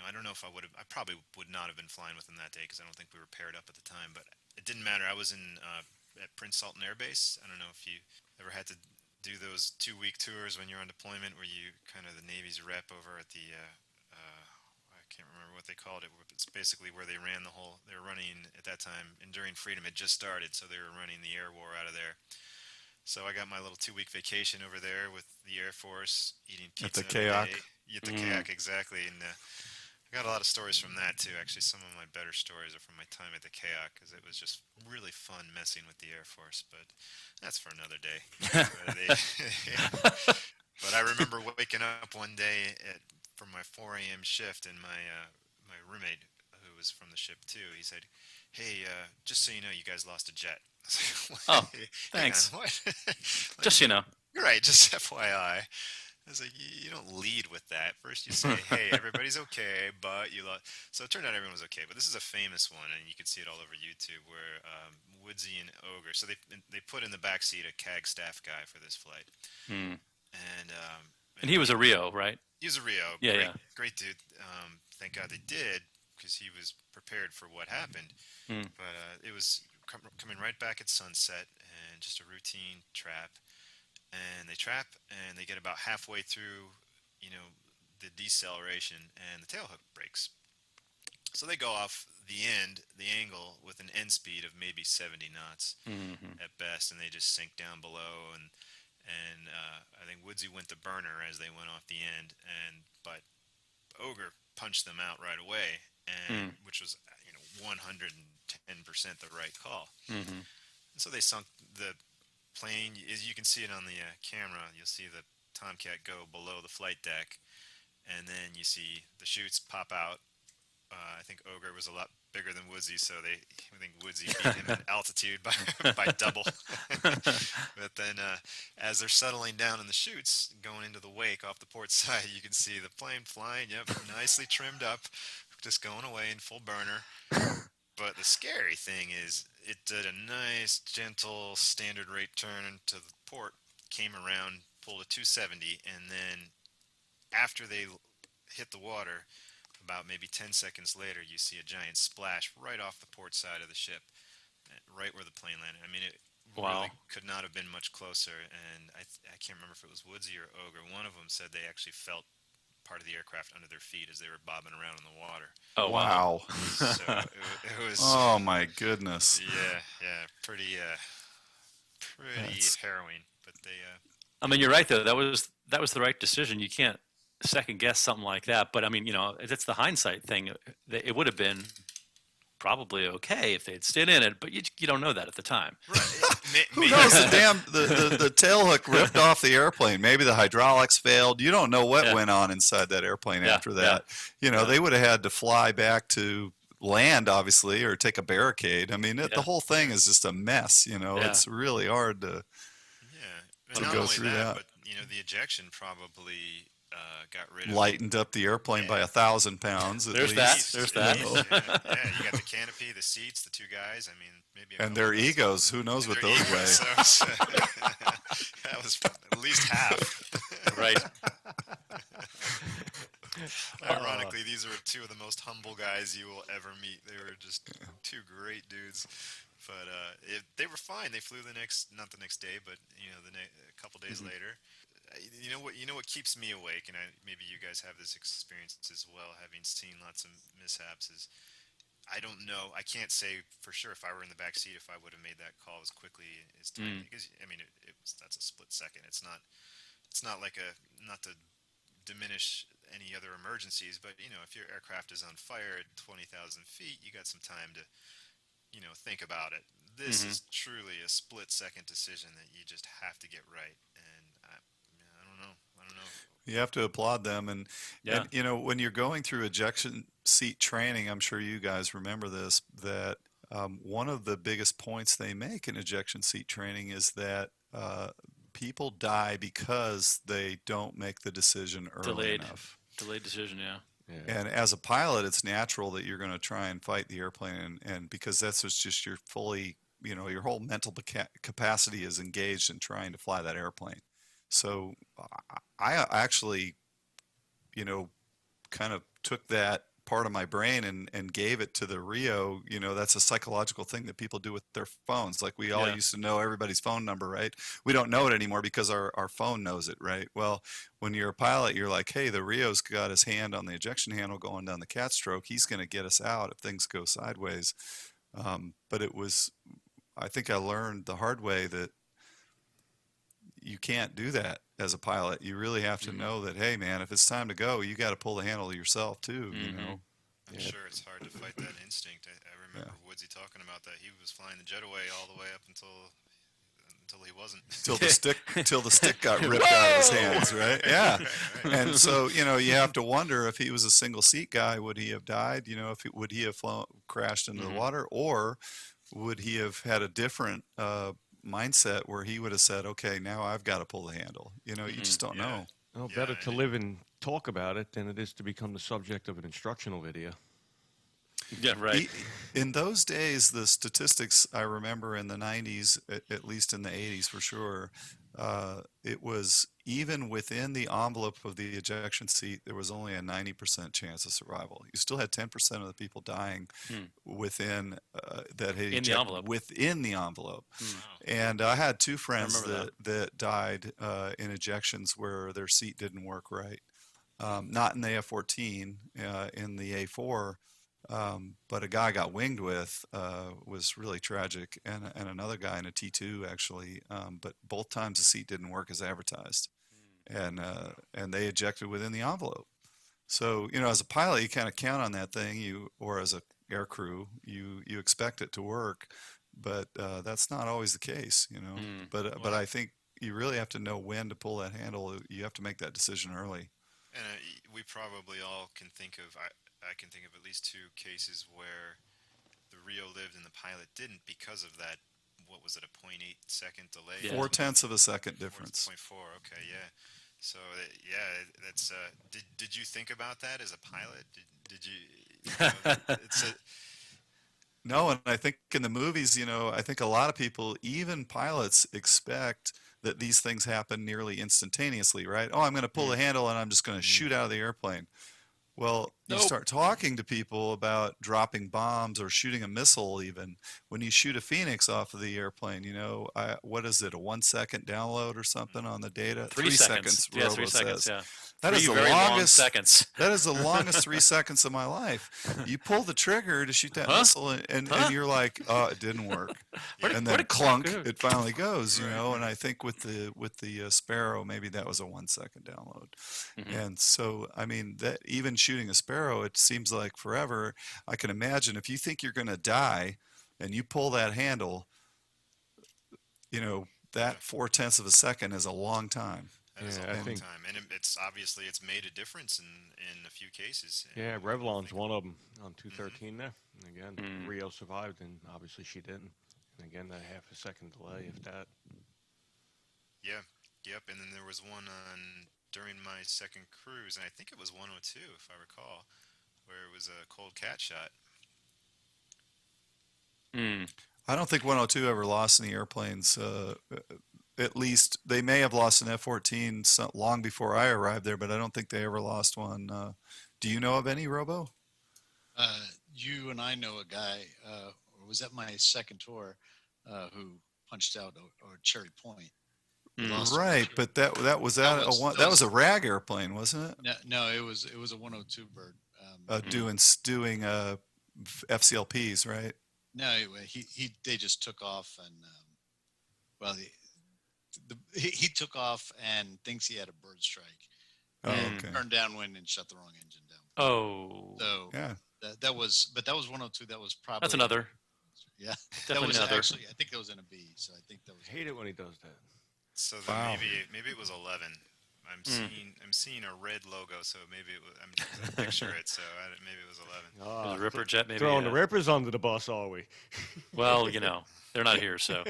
S9: I don't know if I probably would not have been flying with him that day because I don't think we were paired up at the time, but it didn't matter. I was at Prince Sultan Air Base. I don't know if you ever had to do those 2-week tours when you're on deployment where you kind of the Navy's rep over at the, I can't remember what they called it. It's basically where they ran they were running at that time, Enduring Freedom had just started, so they were running the air war out of there. So I got my little 2-week vacation over there with the Air Force, eating pizza.
S6: At the kayak.
S9: At the kayak, exactly. And I got a lot of stories from that too. Actually, some of my better stories are from my time at the kayak because it was just really fun messing with the Air Force. But that's for another day. But I remember waking up one day for my 4 a.m. shift, and my roommate, who was from the ship too, he said, "Hey, just so you know, you guys lost a jet."
S3: Oh, thanks.
S9: What?
S3: Just so you know.
S9: Right, just FYI. I was like, you don't lead with that. First you say, hey, everybody's okay, but you lost. So it turned out everyone was okay. But this is a famous one, and you can see it all over YouTube, where Woodsy and Ogre. So they put in the backseat a CAG staff guy for this flight. And
S3: he was a Rio, right?
S9: He was a Rio.
S3: Yeah,
S9: Great dude. Thank God they did, because he was prepared for what happened. But it was coming right back at sunset, and just a routine trap. And they trap, and they get about halfway through, the deceleration, and the tailhook breaks. So they go off the angle, with an end speed of maybe 70 knots at best, and they just sink down below. And I think Woodsy went to burner as they went off the end, but Ogre punched them out right away, and which was 110% the right call. And so they sunk the plane. As you can see it on the camera, you'll see the Tomcat go below the flight deck, and then you see the chutes pop out. I think Ogre was a lot bigger than Woodsy, so I think Woodsy beat him in altitude by double. But then as they're settling down in the chutes, going into the wake off the port side, you can see the plane flying, nicely trimmed up, just going away in full burner. But the scary thing is, it did a nice, gentle, standard rate turn into the port, came around, pulled a 270, and then after they hit the water, about maybe 10 seconds later, you see a giant splash right off the port side of the ship, right where the plane landed. I mean, it really could not have been much closer, and I can't remember if it was Woodsy or Ogre. One of them said they actually felt part of the aircraft under their feet as they were bobbing around in the water.
S3: Oh,
S6: wow.
S9: So it was...
S6: Oh, my goodness.
S9: Yeah, pretty harrowing. But they...
S3: I mean, you're right, though. That was the right decision. You can't second guess something like that. But I mean, it's the hindsight thing. It would have been probably okay if they'd stayed in it, but you don't know that at the time.
S9: Right.
S6: Who knows? The tail hook ripped off the airplane. Maybe the hydraulics failed. You don't know what went on inside that airplane after that. They would have had to fly back to land, obviously, or take a barricade. I mean, the whole thing is just a mess. It's really hard to go through that.
S9: But the ejection probably got rid of
S6: lightened up the airplane by 1,000 pounds.
S3: There's that.
S9: You got the canopy, the seats, the two guys. I mean, maybe.
S6: And their egos. Who knows what those weigh?
S9: So, that was at least half.
S3: Right.
S9: Ironically, these are two of the most humble guys you will ever meet. They were just two great dudes. But they were fine. They flew not the next day, but a couple days later. You know what keeps me awake, and maybe you guys have this experience as well, having seen lots of mishaps. Is I don't know. I can't say for sure if I were in the back seat if I would have made that call as quickly as time, because I mean that's a split second. It's not like not to diminish any other emergencies, but if your aircraft is on fire at 20,000 feet, you got some time to think about it. This is truly a split second decision that you just have to get right. And I don't know.
S6: You have to applaud them. And when you're going through ejection seat training, I'm sure you guys remember this, that one of the biggest points they make in ejection seat training is that people die because they don't make the decision early enough.
S3: Delayed decision, yeah.
S6: And as a pilot, it's natural that you're going to try and fight the airplane, and because that's just your fully, your whole mental capacity is engaged in trying to fly that airplane. So I actually, kind of took that part of my brain and gave it to the Rio. That's a psychological thing that people do with their phones. Like we all used to know everybody's phone number, right? We don't know it anymore because our phone knows it, right? Well, when you're a pilot, you're like, hey, the Rio's got his hand on the ejection handle going down the cat stroke. He's going to get us out if things go sideways. But I think I learned the hard way that you can't do that as a pilot. You really have to know that, hey, man, if it's time to go, you got to pull the handle yourself too.
S9: I'm sure it's hard to fight that instinct. I remember Woodsy talking about that. He was flying the jet away all the way up until he wasn't.
S6: Till the stick got ripped out of his hands, right? Yeah. And so, you have to wonder if he was a single seat guy, would he have died? Would he have crashed into the water, or would he have had a different mindset where he would have said, okay, now I've got to pull the handle. You just don't know.
S2: Well, better to live and talk about it than it is to become the subject of an instructional video.
S3: Yeah, right.
S6: In those days, the statistics I remember in the 90s, at least in the 80s for sure, it was even within the envelope of the ejection seat, there was only a 90% chance of survival. You still had 10% of the people dying within that had ejected within the envelope. And I had two friends that died in ejections where their seat didn't work right. Not in the F-14, in the A4. But a guy I got winged with was really tragic, and another guy in a T2 actually. But both times the seat didn't work as advertised, and they ejected within the envelope. So as a pilot, you kind of count on that thing. Or as a air crew, you expect it to work, but that's not always the case. But I think you really have to know when to pull that handle. You have to make that decision early.
S9: And we probably all can think of. I can think of at least two cases where the Rio lived and the pilot didn't because of that. What was it, a 0.8 second delay?
S6: 0.4 of a second difference.
S9: 0.4. Okay, yeah. So that's. Did you think about that as a pilot? Did you?
S6: No, and I think in the movies, I think a lot of people, even pilots, expect that these things happen nearly instantaneously, right? Oh, I'm going to pull the handle and I'm just going to shoot out of the airplane. Well, you start talking to people about dropping bombs or shooting a missile even. When you shoot a Phoenix off of the airplane, what is it, a 1 second download or something on the data?
S3: 3 seconds. Yeah,
S6: Robo
S3: 3 seconds,
S6: says.
S3: yeah.
S6: That is the
S3: very
S6: longest
S3: long seconds.
S6: That is the longest 3 seconds of my life. You pull the trigger to shoot that missile, and you're like, oh, it didn't work. And then clunk, it finally goes. And I think with the Sparrow, maybe that was a 1 second download. And so, I mean, that even shooting a Sparrow, it seems like forever. I can imagine if you think you're going to die, and you pull that handle, that 0.4 of a second is a long time.
S9: That is a long time, and it's obviously made a difference in a few cases.
S2: Yeah, Revlon's one of them on 213 there. And again, Rio survived, and obviously she didn't. And again, that half a second delay, if that.
S9: Yeah, yep. And then there was one during my second cruise, and I think it was 102, if I recall, where it was a cold cat shot.
S6: I don't think 102 ever lost any airplanes. At least they may have lost an F-14 long before I arrived there, but I don't think they ever lost one. Do you know of any, Robo?
S10: You and I know a guy, or was that my second tour, who punched out or Cherry Point. We lost
S6: Right, but that was that was a RAG airplane, wasn't it?
S10: No, it was a 102 bird.
S6: Doing FCLPs, right?
S10: No, they just took off and well, he took off and thinks he had a bird strike.
S6: Oh,
S10: And
S6: okay.
S10: turned downwind and shut the wrong engine down.
S3: Oh,
S10: So
S6: Yeah.
S10: that was 102. That was probably
S3: that's another.
S10: Yeah, that
S3: Definitely
S10: was
S3: another.
S10: actually I think that was in a B. So I think that was.
S2: I hate it when he does that.
S9: So then
S6: Wow.
S9: maybe it was 11. I'm seeing a red logo, so maybe it was. I picture it, so maybe it was 11.
S3: Was it Ripper Jet, maybe.
S2: Throwing the Rippers under the bus, are we?
S3: Well, they're not here, so.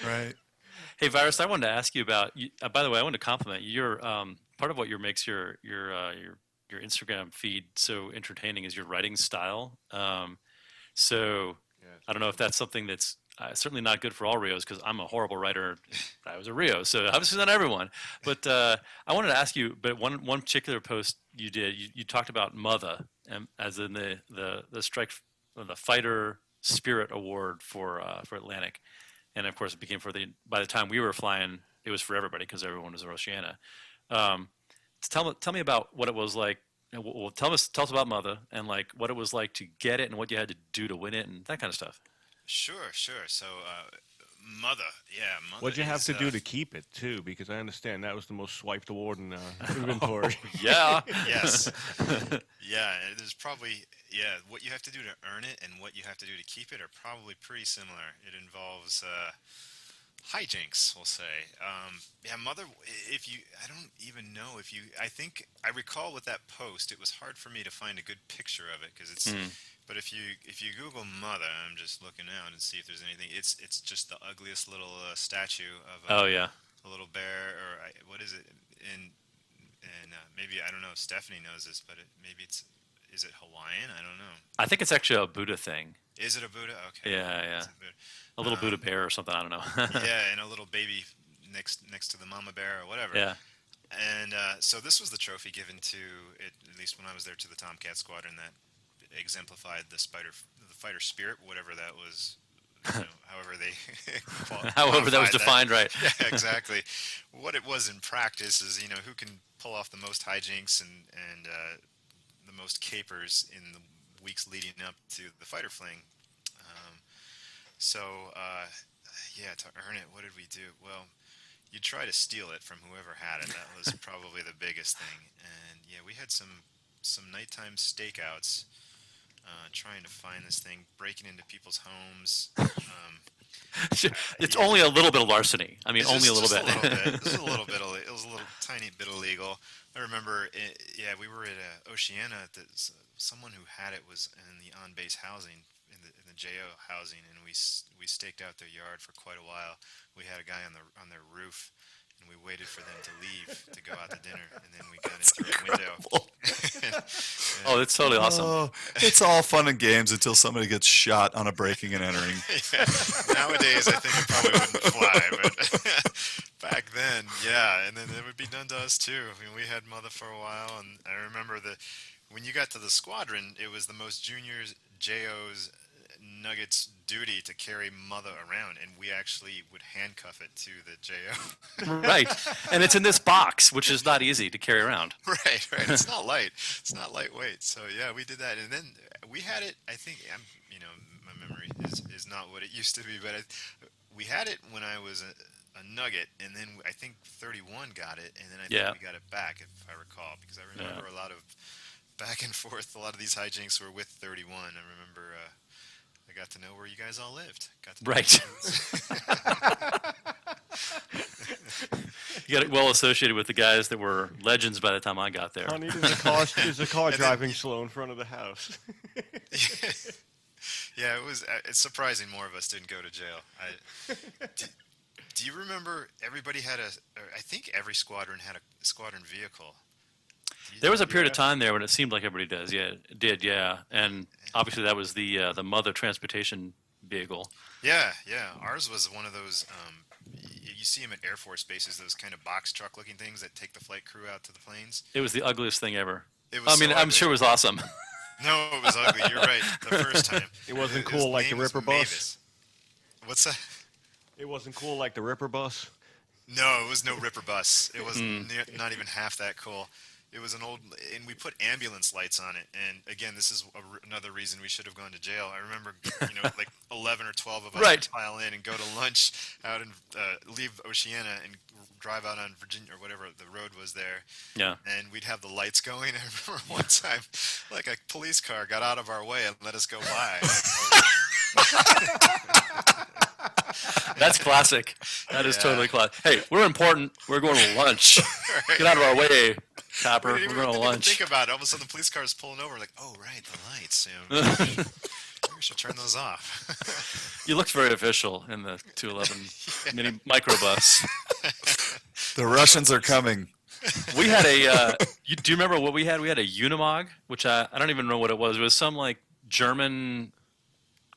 S6: Right.
S3: Hey, Virus, I wanted to ask you about. By the way, I wanted to compliment you. Your part of what makes your Instagram feed so entertaining is your writing style. So I don't know if that's something that's certainly not good for all Rios, because I'm a horrible writer. I was a Rio, so obviously not everyone. But I wanted to ask you. But one particular post you did, you talked about Mother, as in the strike, the Fighter Spirit Award for Atlantic. And of course, it became by the time we were flying, it was for everybody because everyone was a Oceana. Tell me about what it was like. Well, tell us about Mother and like what it was like to get it and what you had to do to win it and that kind of stuff.
S9: Sure. So, Mother.
S2: What'd you have to do to keep it too? Because I understand that was the most swiped award in inventory.
S3: Yeah.
S9: Yes. Yeah. There's probably what you have to do to earn it and what you have to do to keep it are probably pretty similar. It involves hijinks, we'll say. Mother. I don't even know if you. I recall with that post, it was hard for me to find a good picture of it because it's. But if you Google Mother, I'm just looking out and see if there's anything. It's just the ugliest little statue of a little bear, or what is it? And maybe I don't know if Stephanie knows this, but is it Hawaiian? I don't know.
S3: I think it's actually a Buddha thing.
S9: Is it a Buddha? Okay.
S3: Yeah. A little Buddha bear or something. I don't know.
S9: Yeah, and a little baby next to the mama bear or whatever.
S3: Yeah.
S9: And so this was the trophy given to it, at least when I was there, to the Tomcat Squadron that exemplified the fighter spirit, whatever that was. However they
S3: however that was defined, right?
S9: Yeah, exactly. What it was in practice is who can pull off the most hijinks and the most capers in the weeks leading up to the fighter fling. To earn it, what did we do? Well, you try to steal it from whoever had it. That was probably the biggest thing. And we had some nighttime stakeouts. Trying to find this thing, breaking into people's homes.
S3: It's only a little bit of larceny. I mean, only a little bit.
S9: It was a little bit. It was a little tiny bit illegal. I remember. We were at Oceana. Someone who had it was in the on-base housing, in the JO housing, and we staked out their yard for quite a while. We had a guy on their roof. And we waited for them to leave to go out to dinner, and then we got in through a window.
S3: Oh, that's totally awesome.
S6: Oh, it's all fun and games until somebody gets shot on a breaking and entering.
S9: Nowadays, I think it probably wouldn't fly, but back then, and then it would be done to us too. I mean, we had Mother for a while, and I remember when you got to the squadron, it was the most juniors, JOs, Nuggets duty to carry Mother around, and we actually would handcuff it to the JO.
S3: Right, and it's in this box, which is not easy to carry around.
S9: Right. It's not light. It's not lightweight. So we did that, and then we had it. I think my memory is not what it used to be, but we had it when I was a Nugget, and then I think 31 got it, and then I think we got it back, if I recall, because I remember a lot of back and forth. A lot of these hijinks were with 31. I remember. I got to know where you guys all lived.
S3: Right. You got well associated with the guys that were legends by the time I got there.
S2: Honey, there's a car driving slow in front of the house.
S9: It was. It's surprising more of us didn't go to jail. Do you remember everybody had I think every squadron had a squadron vehicle.
S3: There was a period of time there when it seemed like everybody does. Yeah, it did. Yeah, and obviously that was the Mother transportation vehicle.
S9: Yeah. Ours was one of those. You see them at Air Force bases, those kind of box truck looking things that take the flight crew out to the planes.
S3: It was the ugliest thing ever.
S9: I'm
S3: sure it was awesome.
S9: No, it was ugly. You're right. The first time.
S2: It wasn't cool like the Ripper bus.
S9: What's that?
S2: It wasn't cool like the Ripper bus.
S9: No, it was no Ripper bus. It was not even half that cool. It was an old, and we put ambulance lights on it. And again, this is another reason we should have gone to jail. I remember, like 11 or 12 of us would pile in and go to lunch out and leave Oceana and drive out on Virginia or whatever the road was there.
S3: Yeah.
S9: And we'd have the lights going. I remember one time, like a police car got out of our way and let us go by.
S3: That's classic. That is totally classic. Hey, we're important. We're going to lunch. Get out of our way, copper. We're going to lunch.
S9: Think about it. All of a sudden, the police car is pulling over. Like, oh, right, the lights. Maybe we should turn those off.
S3: You looked very official in the 211 mini microbus.
S6: The Russians are coming.
S3: We had a. Do you remember what we had? We had a Unimog, which I don't even know what it was. It was some like German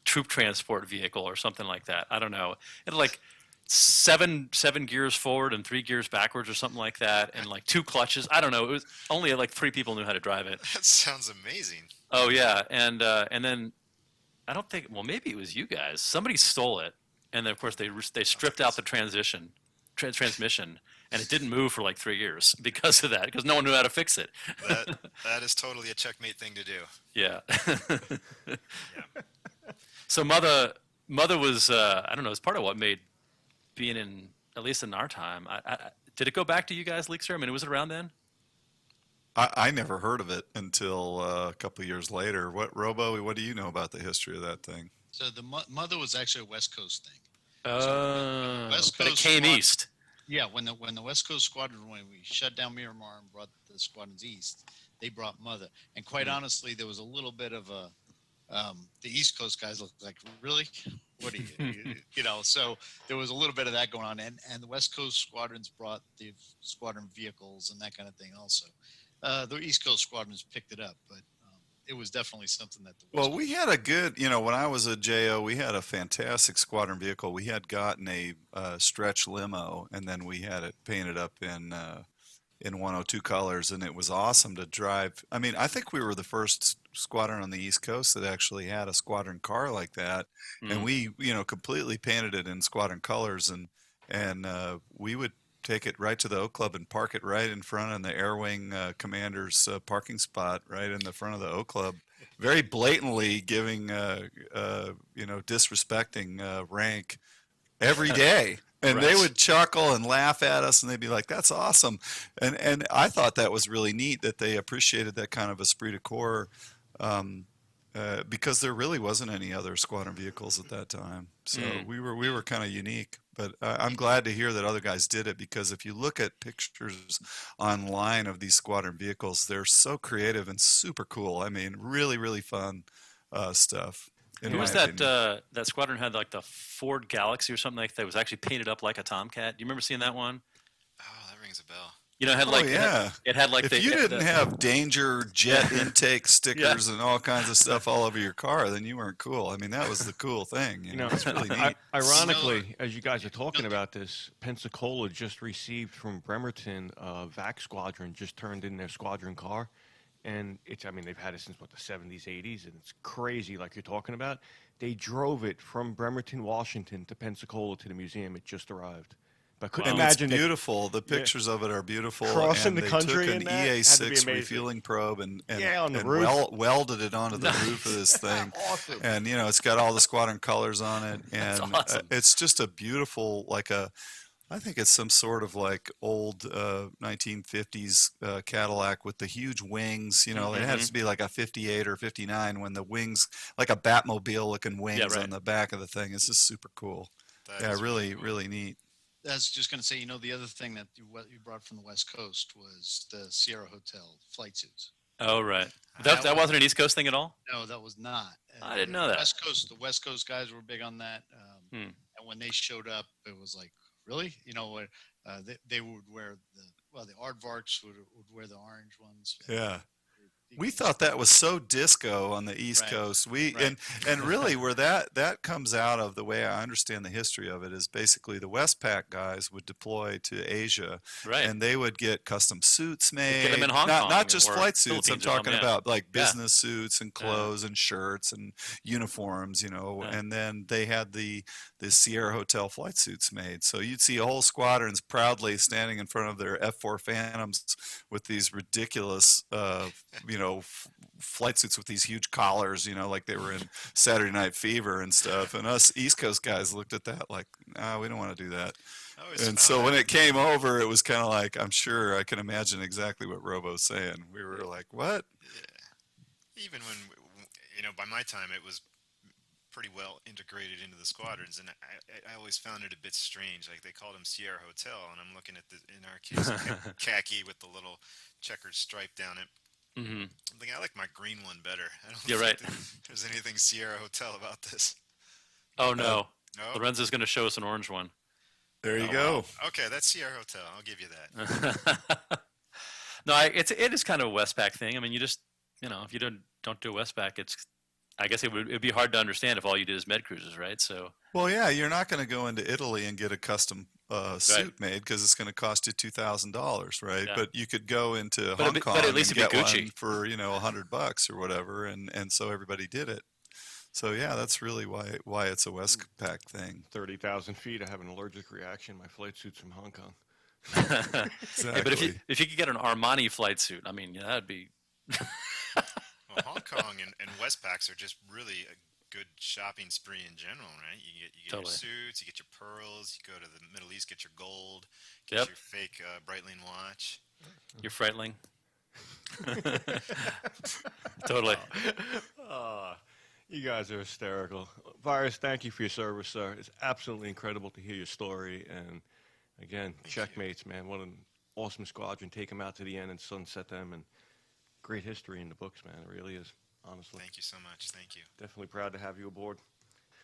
S3: troop transport vehicle or something like that. I don't know. It had like seven gears forward and 3 gears backwards or something like that, and like 2 clutches. I don't know. It was only like 3 people knew how to drive it.
S9: That sounds amazing.
S3: Oh yeah, and then I don't think. Well, maybe it was you guys. Somebody stole it, and then of course they stripped out the transmission, and it didn't move for like 3 years because of that, because no one knew how to fix it.
S9: That is totally a checkmate thing to do.
S3: Yeah. So mother was I don't know, it's part of what made being in, at least in our time. Did it go back to you guys, Leakster? I mean, was it around then?
S6: I never heard of it until a couple of years later. What do you know about the history of that thing?
S10: So the mother was actually a West Coast thing.
S3: But it came east.
S10: Yeah, when the West Coast Squadron, when we shut down Miramar and brought the squadrons east, they brought mother. And quite honestly, there was a little bit of a the East Coast guys looked like, really? What are you? So there was a little bit of that going on. And the West Coast squadrons brought the squadron vehicles and that kind of thing also. The East Coast squadrons picked it up, but it was definitely something that the West
S6: we had a good, when I was a JO, we had a fantastic squadron vehicle. We had gotten a stretch limo, and then we had it painted up in 102 colors, and it was awesome to drive. I mean, I think we were the first squadron on the East Coast that actually had a squadron car like that, and we, completely painted it in squadron colors, and we would take it right to the Oak Club and park it right in front of the Air Wing commander's parking spot right in the front of the Oak Club, very blatantly giving, disrespecting rank every day. And they would chuckle and laugh at us, and they'd be like, "That's awesome," and I thought that was really neat that they appreciated that kind of esprit de corps, because there really wasn't any other squadron vehicles at that time, so we were kind of unique. But I'm glad to hear that other guys did it, because if you look at pictures online of these squadron vehicles, they're so creative and super cool. I mean, really, really fun stuff.
S3: Who was that squadron had like the Ford Galaxy or something like that? It was actually painted up like a Tomcat. Do you remember seeing that one?
S9: Oh, that rings a bell.
S3: It had like it had like
S6: if you didn't have danger jet intake stickers and all kinds of stuff all over your car, then you weren't cool. I mean, that was the cool thing. It's really neat.
S2: Ironically, as you guys are talking about this, Pensacola just received from Bremerton VAC Squadron just turned in their squadron car. And they've had it since the 70s, 80s, and it's crazy like you're talking about. They drove it from Bremerton, Washington to Pensacola to the museum. It just arrived. But I couldn't imagine
S6: it's beautiful. The pictures of it are beautiful.
S2: Crossing the country,
S6: they took an EA6 refueling probe and welded it onto the roof of this thing.
S2: Awesome.
S6: And it's got all the squadron colors on it, and
S3: awesome.
S6: It's just a beautiful, I think it's some sort of like old 1950s Cadillac with the huge wings. It has to be like a 58 or 59 when the wings, like a Batmobile looking wings on the back of the thing. It's just super cool. Really, really neat.
S10: I was just going to say, the other thing that you brought from the West Coast was the Sierra Hotel flight suits.
S3: Oh, right. That wasn't an East Coast thing at all?
S10: No, that was not.
S3: I didn't know that.
S10: The West Coast guys were big on that. And when they showed up, it was like, really? They would wear the aardvarks would wear the orange ones.
S6: Yeah. We thought that was so disco on the East
S10: Right.
S6: Coast. We
S10: Right.
S6: and really where that comes out of, the way I understand the history of it, is basically the Westpac guys would deploy to Asia,
S3: Right.
S6: and they would get custom suits made.
S3: get 'em in Hong Kong
S6: not just
S3: or
S6: flight suits. I'm
S3: Philippines or something,
S6: talking
S3: yeah.
S6: about like
S3: Yeah.
S6: business suits and clothes and shirts and uniforms,
S3: Yeah.
S6: And then they had the Sierra Hotel flight suits made. So you'd see whole squadrons proudly standing in front of their F-4 Phantoms with these ridiculous, flight suits with these huge collars, like they were in Saturday Night Fever and stuff. And us East Coast guys looked at that like, nah, we don't want to do that.
S9: I always
S6: And
S9: found
S6: so
S9: that-
S6: when it came over, it was kind of like, I'm sure I can imagine exactly what Robo's saying. We were like, what?
S9: even when by my time it was pretty well integrated into the squadrons, and I always found it a bit strange. Like they called them Sierra Hotel, and I'm looking at in our case khaki with the little checkered stripe down it.
S3: Mm-hmm.
S9: I'm thinking I like my green one better. I don't
S3: You're
S9: think
S3: right.
S9: there's anything Sierra Hotel about this.
S3: Oh no,
S9: No.
S3: Lorenzo's going to show us an orange one.
S6: There you
S9: Oh,
S6: go.
S9: wow. Okay, that's Sierra Hotel. I'll give you that.
S3: No, it is kind of a Westpac thing. I mean, you just if you don't do Westpac, I guess it'd be hard to understand if all you did is med cruises, right? So
S6: Well, yeah, you're not going to go into Italy and get a custom suit made because it's going to cost you $2,000, right?
S3: Yeah.
S6: But you could go into
S3: But
S6: Hong
S3: at
S6: Kong
S3: least
S6: and
S3: it'd be
S6: get
S3: Gucci.
S6: one for $100 or whatever, and so everybody did it. So yeah, that's really why it's a Westpac thing.
S2: 30,000 feet, I have an allergic reaction. My flight suit's from Hong Kong.
S3: Yeah, but if you could get an Armani flight suit, I mean, that'd be.
S9: Well, Hong Kong and Westpacs are just really a good shopping spree in general, right? You get
S3: Totally.
S9: your suits, you get your pearls, you go to the Middle East, get your gold, get
S3: Yep.
S9: your fake Breitling watch.
S3: You're Freitling. Totally.
S2: You guys are hysterical. Virus, thank you for your service, sir. It's absolutely incredible to hear your story. And again, Checkmates, man, what an awesome squadron. Take them out to the end and sunset them. And great history in the books, man. It really is, honestly.
S9: Thank you so much. Thank you.
S2: Definitely proud to have you aboard.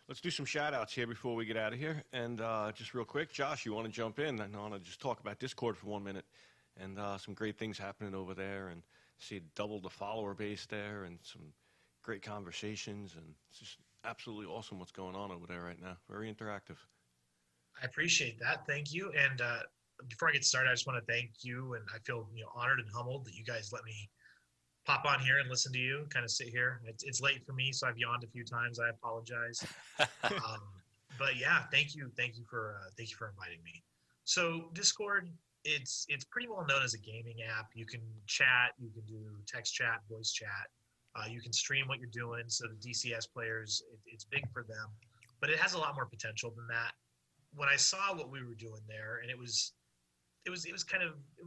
S2: Let's do some shout-outs here before we get out of here. And just real quick, Josh, you want to jump in? I want to just talk about Discord for 1 minute. And some great things happening over there. And see double the follower base there and some great conversations. And it's just absolutely awesome what's going on over there right now. Very interactive.
S5: I appreciate that. Thank you. And before I get started, I just want to thank you. And I feel honored and humbled that you guys let me pop on here and listen to you, kind of sit here. It's late for me, so I've yawned a few times. I apologize. But yeah, thank you for inviting me. So Discord, it's pretty well known as a gaming app. You can chat, you can do text chat, voice chat. You can stream what you're doing. So the DCS players, it's big for them, but it has a lot more potential than that. When I saw what we were doing there, and it was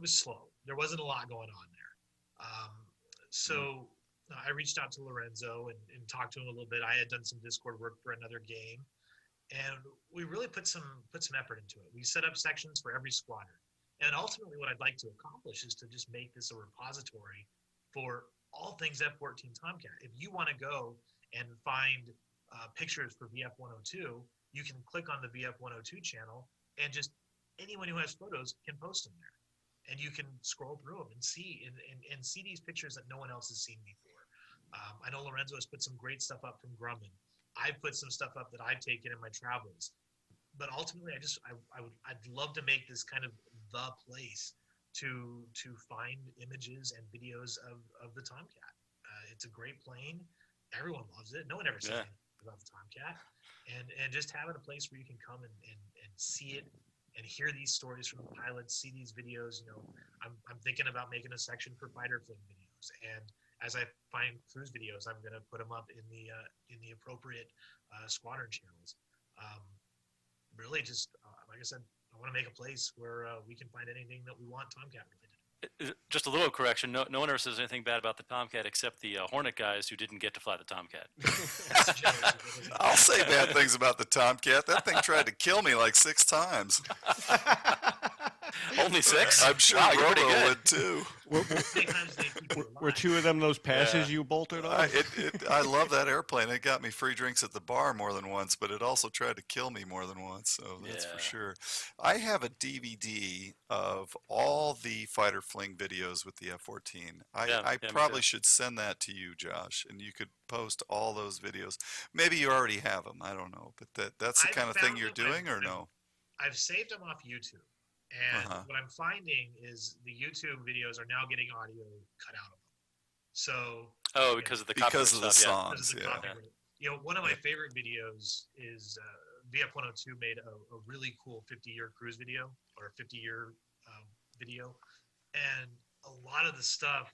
S5: slow. There wasn't a lot going on there. So I reached out to Lorenzo and talked to him a little bit. I had done some Discord work for another game, and we really put some effort into it. We set up sections for every squadron, and ultimately, what I'd like to accomplish is to just make this a repository for all things F-14 Tomcat. If you want to go and find pictures for VF-102, you can click on the VF-102 channel, and just anyone who has photos can post them there. And you can scroll through them and see and see these pictures that no one else has seen before. I know Lorenzo has put some great stuff up from Grumman. I've put some stuff up that I've taken in my travels. But ultimately, I'd love to make this kind of the place to find images and videos of the Tomcat. It's a great plane. Everyone loves it. No one ever says anything about the Tomcat. And just having a place where you can come and see it and hear these stories from the pilots, see these videos. I'm thinking about making a section for fighter fin videos, and as I find cruise videos, I'm going to put them up in the appropriate squadron channels. Really, just like I said, I want to make a place where we can find anything that we want Tomcat related.
S3: Just a little correction. No one ever says anything bad about the Tomcat except the Hornet guys who didn't get to fly the Tomcat.
S6: I'll say bad things about the Tomcat. That thing tried to kill me like 6 times.
S3: Only 6?
S6: I'm sure
S3: Wow, you're pretty
S6: Robo
S3: good.
S6: would too.
S5: Sometimes they keep you
S2: Were
S5: alive.
S2: 2 of them those passes
S3: Yeah.
S2: you bolted on?
S6: I love that airplane. It got me free drinks at the bar more than once, but it also tried to kill me more than once. So that's for
S3: Yeah.
S6: sure. I have a DVD of all the fighter fling videos with the F-14. I
S3: Me
S6: probably
S3: too.
S6: should send that to you, Josh, and you could post all those videos. Maybe you already have them. I don't know, but that's the
S5: I've
S6: kind of thing
S5: found
S6: you're
S5: them.
S6: doing, or no?
S5: I've saved them off YouTube, and
S6: Uh-huh.
S5: what I'm finding is the YouTube videos are now getting audio cut out of them. So
S3: Oh, because of the
S6: Because of the
S3: stuff,
S6: songs,
S5: because of the
S6: yeah.
S5: copyright. You know, one of my favorite videos is VF-102 made a really cool 50-year cruise video or a 50-year video, and a lot of the stuff,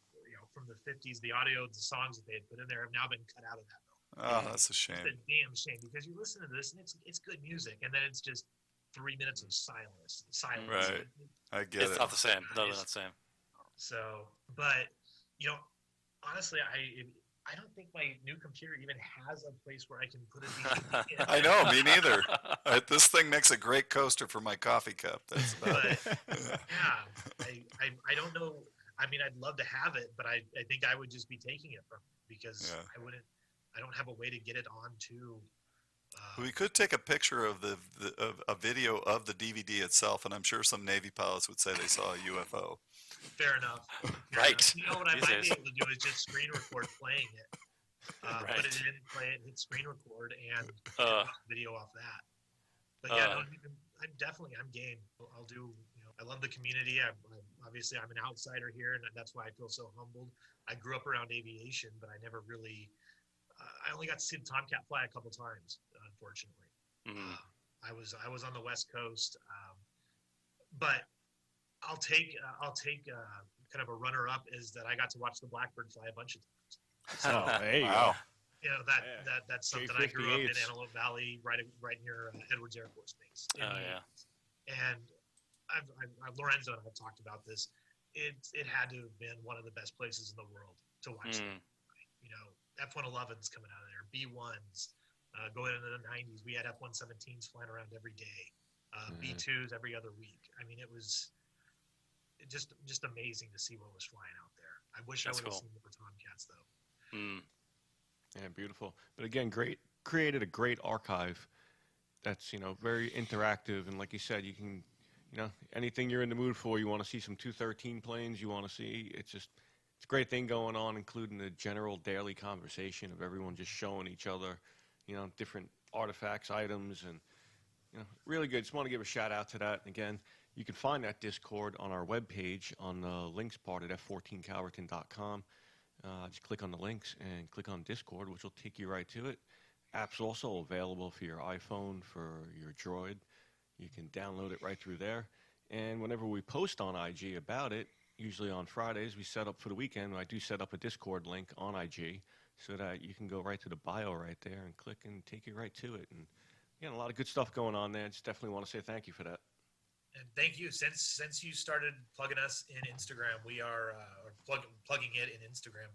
S5: from the 50s, the audio, the songs that they had put in there have now been cut out of that.
S6: Oh, that's a
S5: It's
S6: shame.
S5: a damn shame because you listen to this and it's good music, and then it's just 3 minutes of silence.
S6: Right. I get
S3: It's
S6: it.
S3: not the same. No, they're not the same.
S5: So, but honestly, I don't think my new computer even has a place where I can put a DVD in.
S6: I know, me neither. This thing makes a great coaster for my coffee cup. That's about it.
S5: But yeah, I don't know. I mean, I'd love to have it, but I think I would just be taking it from it because
S6: Yeah.
S5: I don't have a way to get it onto.
S6: We could take a picture of a video of the DVD itself, and I'm sure some Navy pilots would say they saw a UFO.
S5: Fair enough.
S3: Right.
S5: What I
S3: These
S5: might be
S3: days.
S5: able to do is just screen record playing it. Put it in, play it, hit screen record, and video off that. But yeah, I'm game. I'll do. I love the community. Obviously I'm an outsider here, and that's why I feel so humbled. I grew up around aviation, but I never really. I only got to see the Tomcat fly a couple times, unfortunately.
S3: Mhm.
S5: I was on the West Coast, but I'll take kind of a runner-up is that I got to watch the Blackbird fly a bunch of times. So,
S2: Oh, there you
S6: Wow.
S5: that's something I grew up in
S2: J58s.
S5: Antelope Valley, right near Edwards Air Force Base.
S3: Oh, yeah.
S5: And Lorenzo and I have talked about this. It had to have been one of the best places in the world to watch.
S3: Mm.
S5: F-111s coming out of there, B-1s. Going into the 90s, we had F-117s flying around every day, B-2s every other week. I mean, it was just amazing to see what was flying out there. I wish
S3: That's
S5: I would have
S3: cool.
S5: seen more Tomcats, though.
S3: Mm.
S2: Yeah, beautiful. But again, created a great archive that's, very interactive. And like you said, you can, anything you're in the mood for, you want to see some 213 planes, you want to see, it's a great thing going on, including the general daily conversation of everyone just showing each other, different artifacts, items, and, really good. Just want to give a shout out to that. And again, you can find that Discord on our webpage on the links part at f14calverton.com. Just click on the links and click on Discord, which will take you right to it. App's also available for your iPhone, for your Droid. You can download it right through there. And whenever we post on IG about it, usually on Fridays, we set up for the weekend. I do set up a Discord link on IG so that you can go right to the bio right there and click and take you right to it. And again, a lot of good stuff going on there. Just definitely want to say thank you for that.
S5: And thank you. Since you started plugging us in Instagram, we are plugging it in Instagram.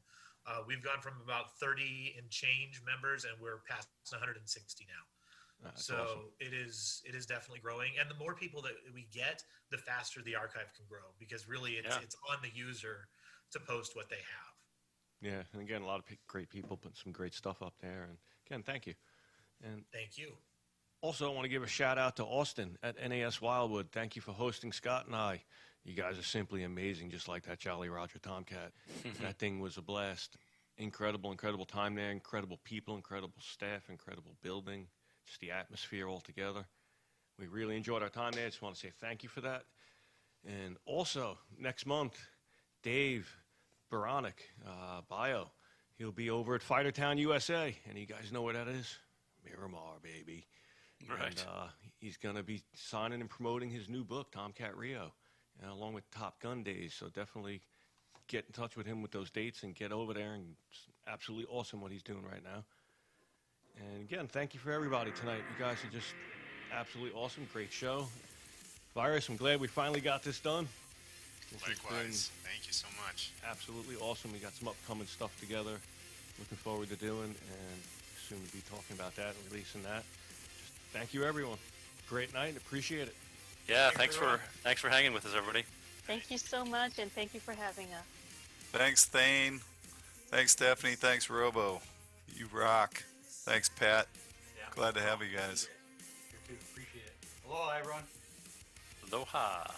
S5: We've gone from about 30 and change members, and we're past 160 now. So
S2: awesome.
S5: it is definitely growing, and the more people that we get, the faster the archive can grow, because really it's on the user to post what they have.
S2: Yeah, and again, a lot of great people putting some great stuff up there. And again, thank you. And
S5: Thank you.
S2: also, I want to give a shout out to Austin at NAS Wildwood. Thank you for hosting Scott and I. You guys are simply amazing, just like that Jolly Roger Tomcat. That thing was a blast. Incredible time there. Incredible people, incredible staff, incredible building. Just the atmosphere altogether. We really enjoyed our time there. Just want to say thank you for that. And also, next month, Dave Baronic, Bio, he'll be over at Fightertown, USA. And you guys know where that is? Miramar, baby.
S3: Right.
S2: And he's going to be signing and promoting his new book, Tomcat Rio, along with Top Gun Days. So definitely get in touch with him with those dates and get over there. And it's absolutely awesome what he's doing right now. And again, thank you for everybody tonight. You guys are just absolutely awesome. Great show. Virus, I'm glad we finally got this done. This has been
S9: Likewise. Thank you so much.
S2: absolutely awesome. We got some upcoming stuff together. Looking forward to doing, and soon to be talking about that and releasing that. Just thank you, everyone. Great night. Appreciate it.
S3: Yeah, thanks for hanging with us, everybody.
S7: Thank you so much, and thank you for having us.
S6: Thanks, Thane. Thanks, Stephanie. Thanks, Robo. You rock. Thanks, Pat.
S11: Yeah.
S6: Glad to have you guys.
S11: You too. Appreciate it. Aloha, everyone.
S3: Aloha.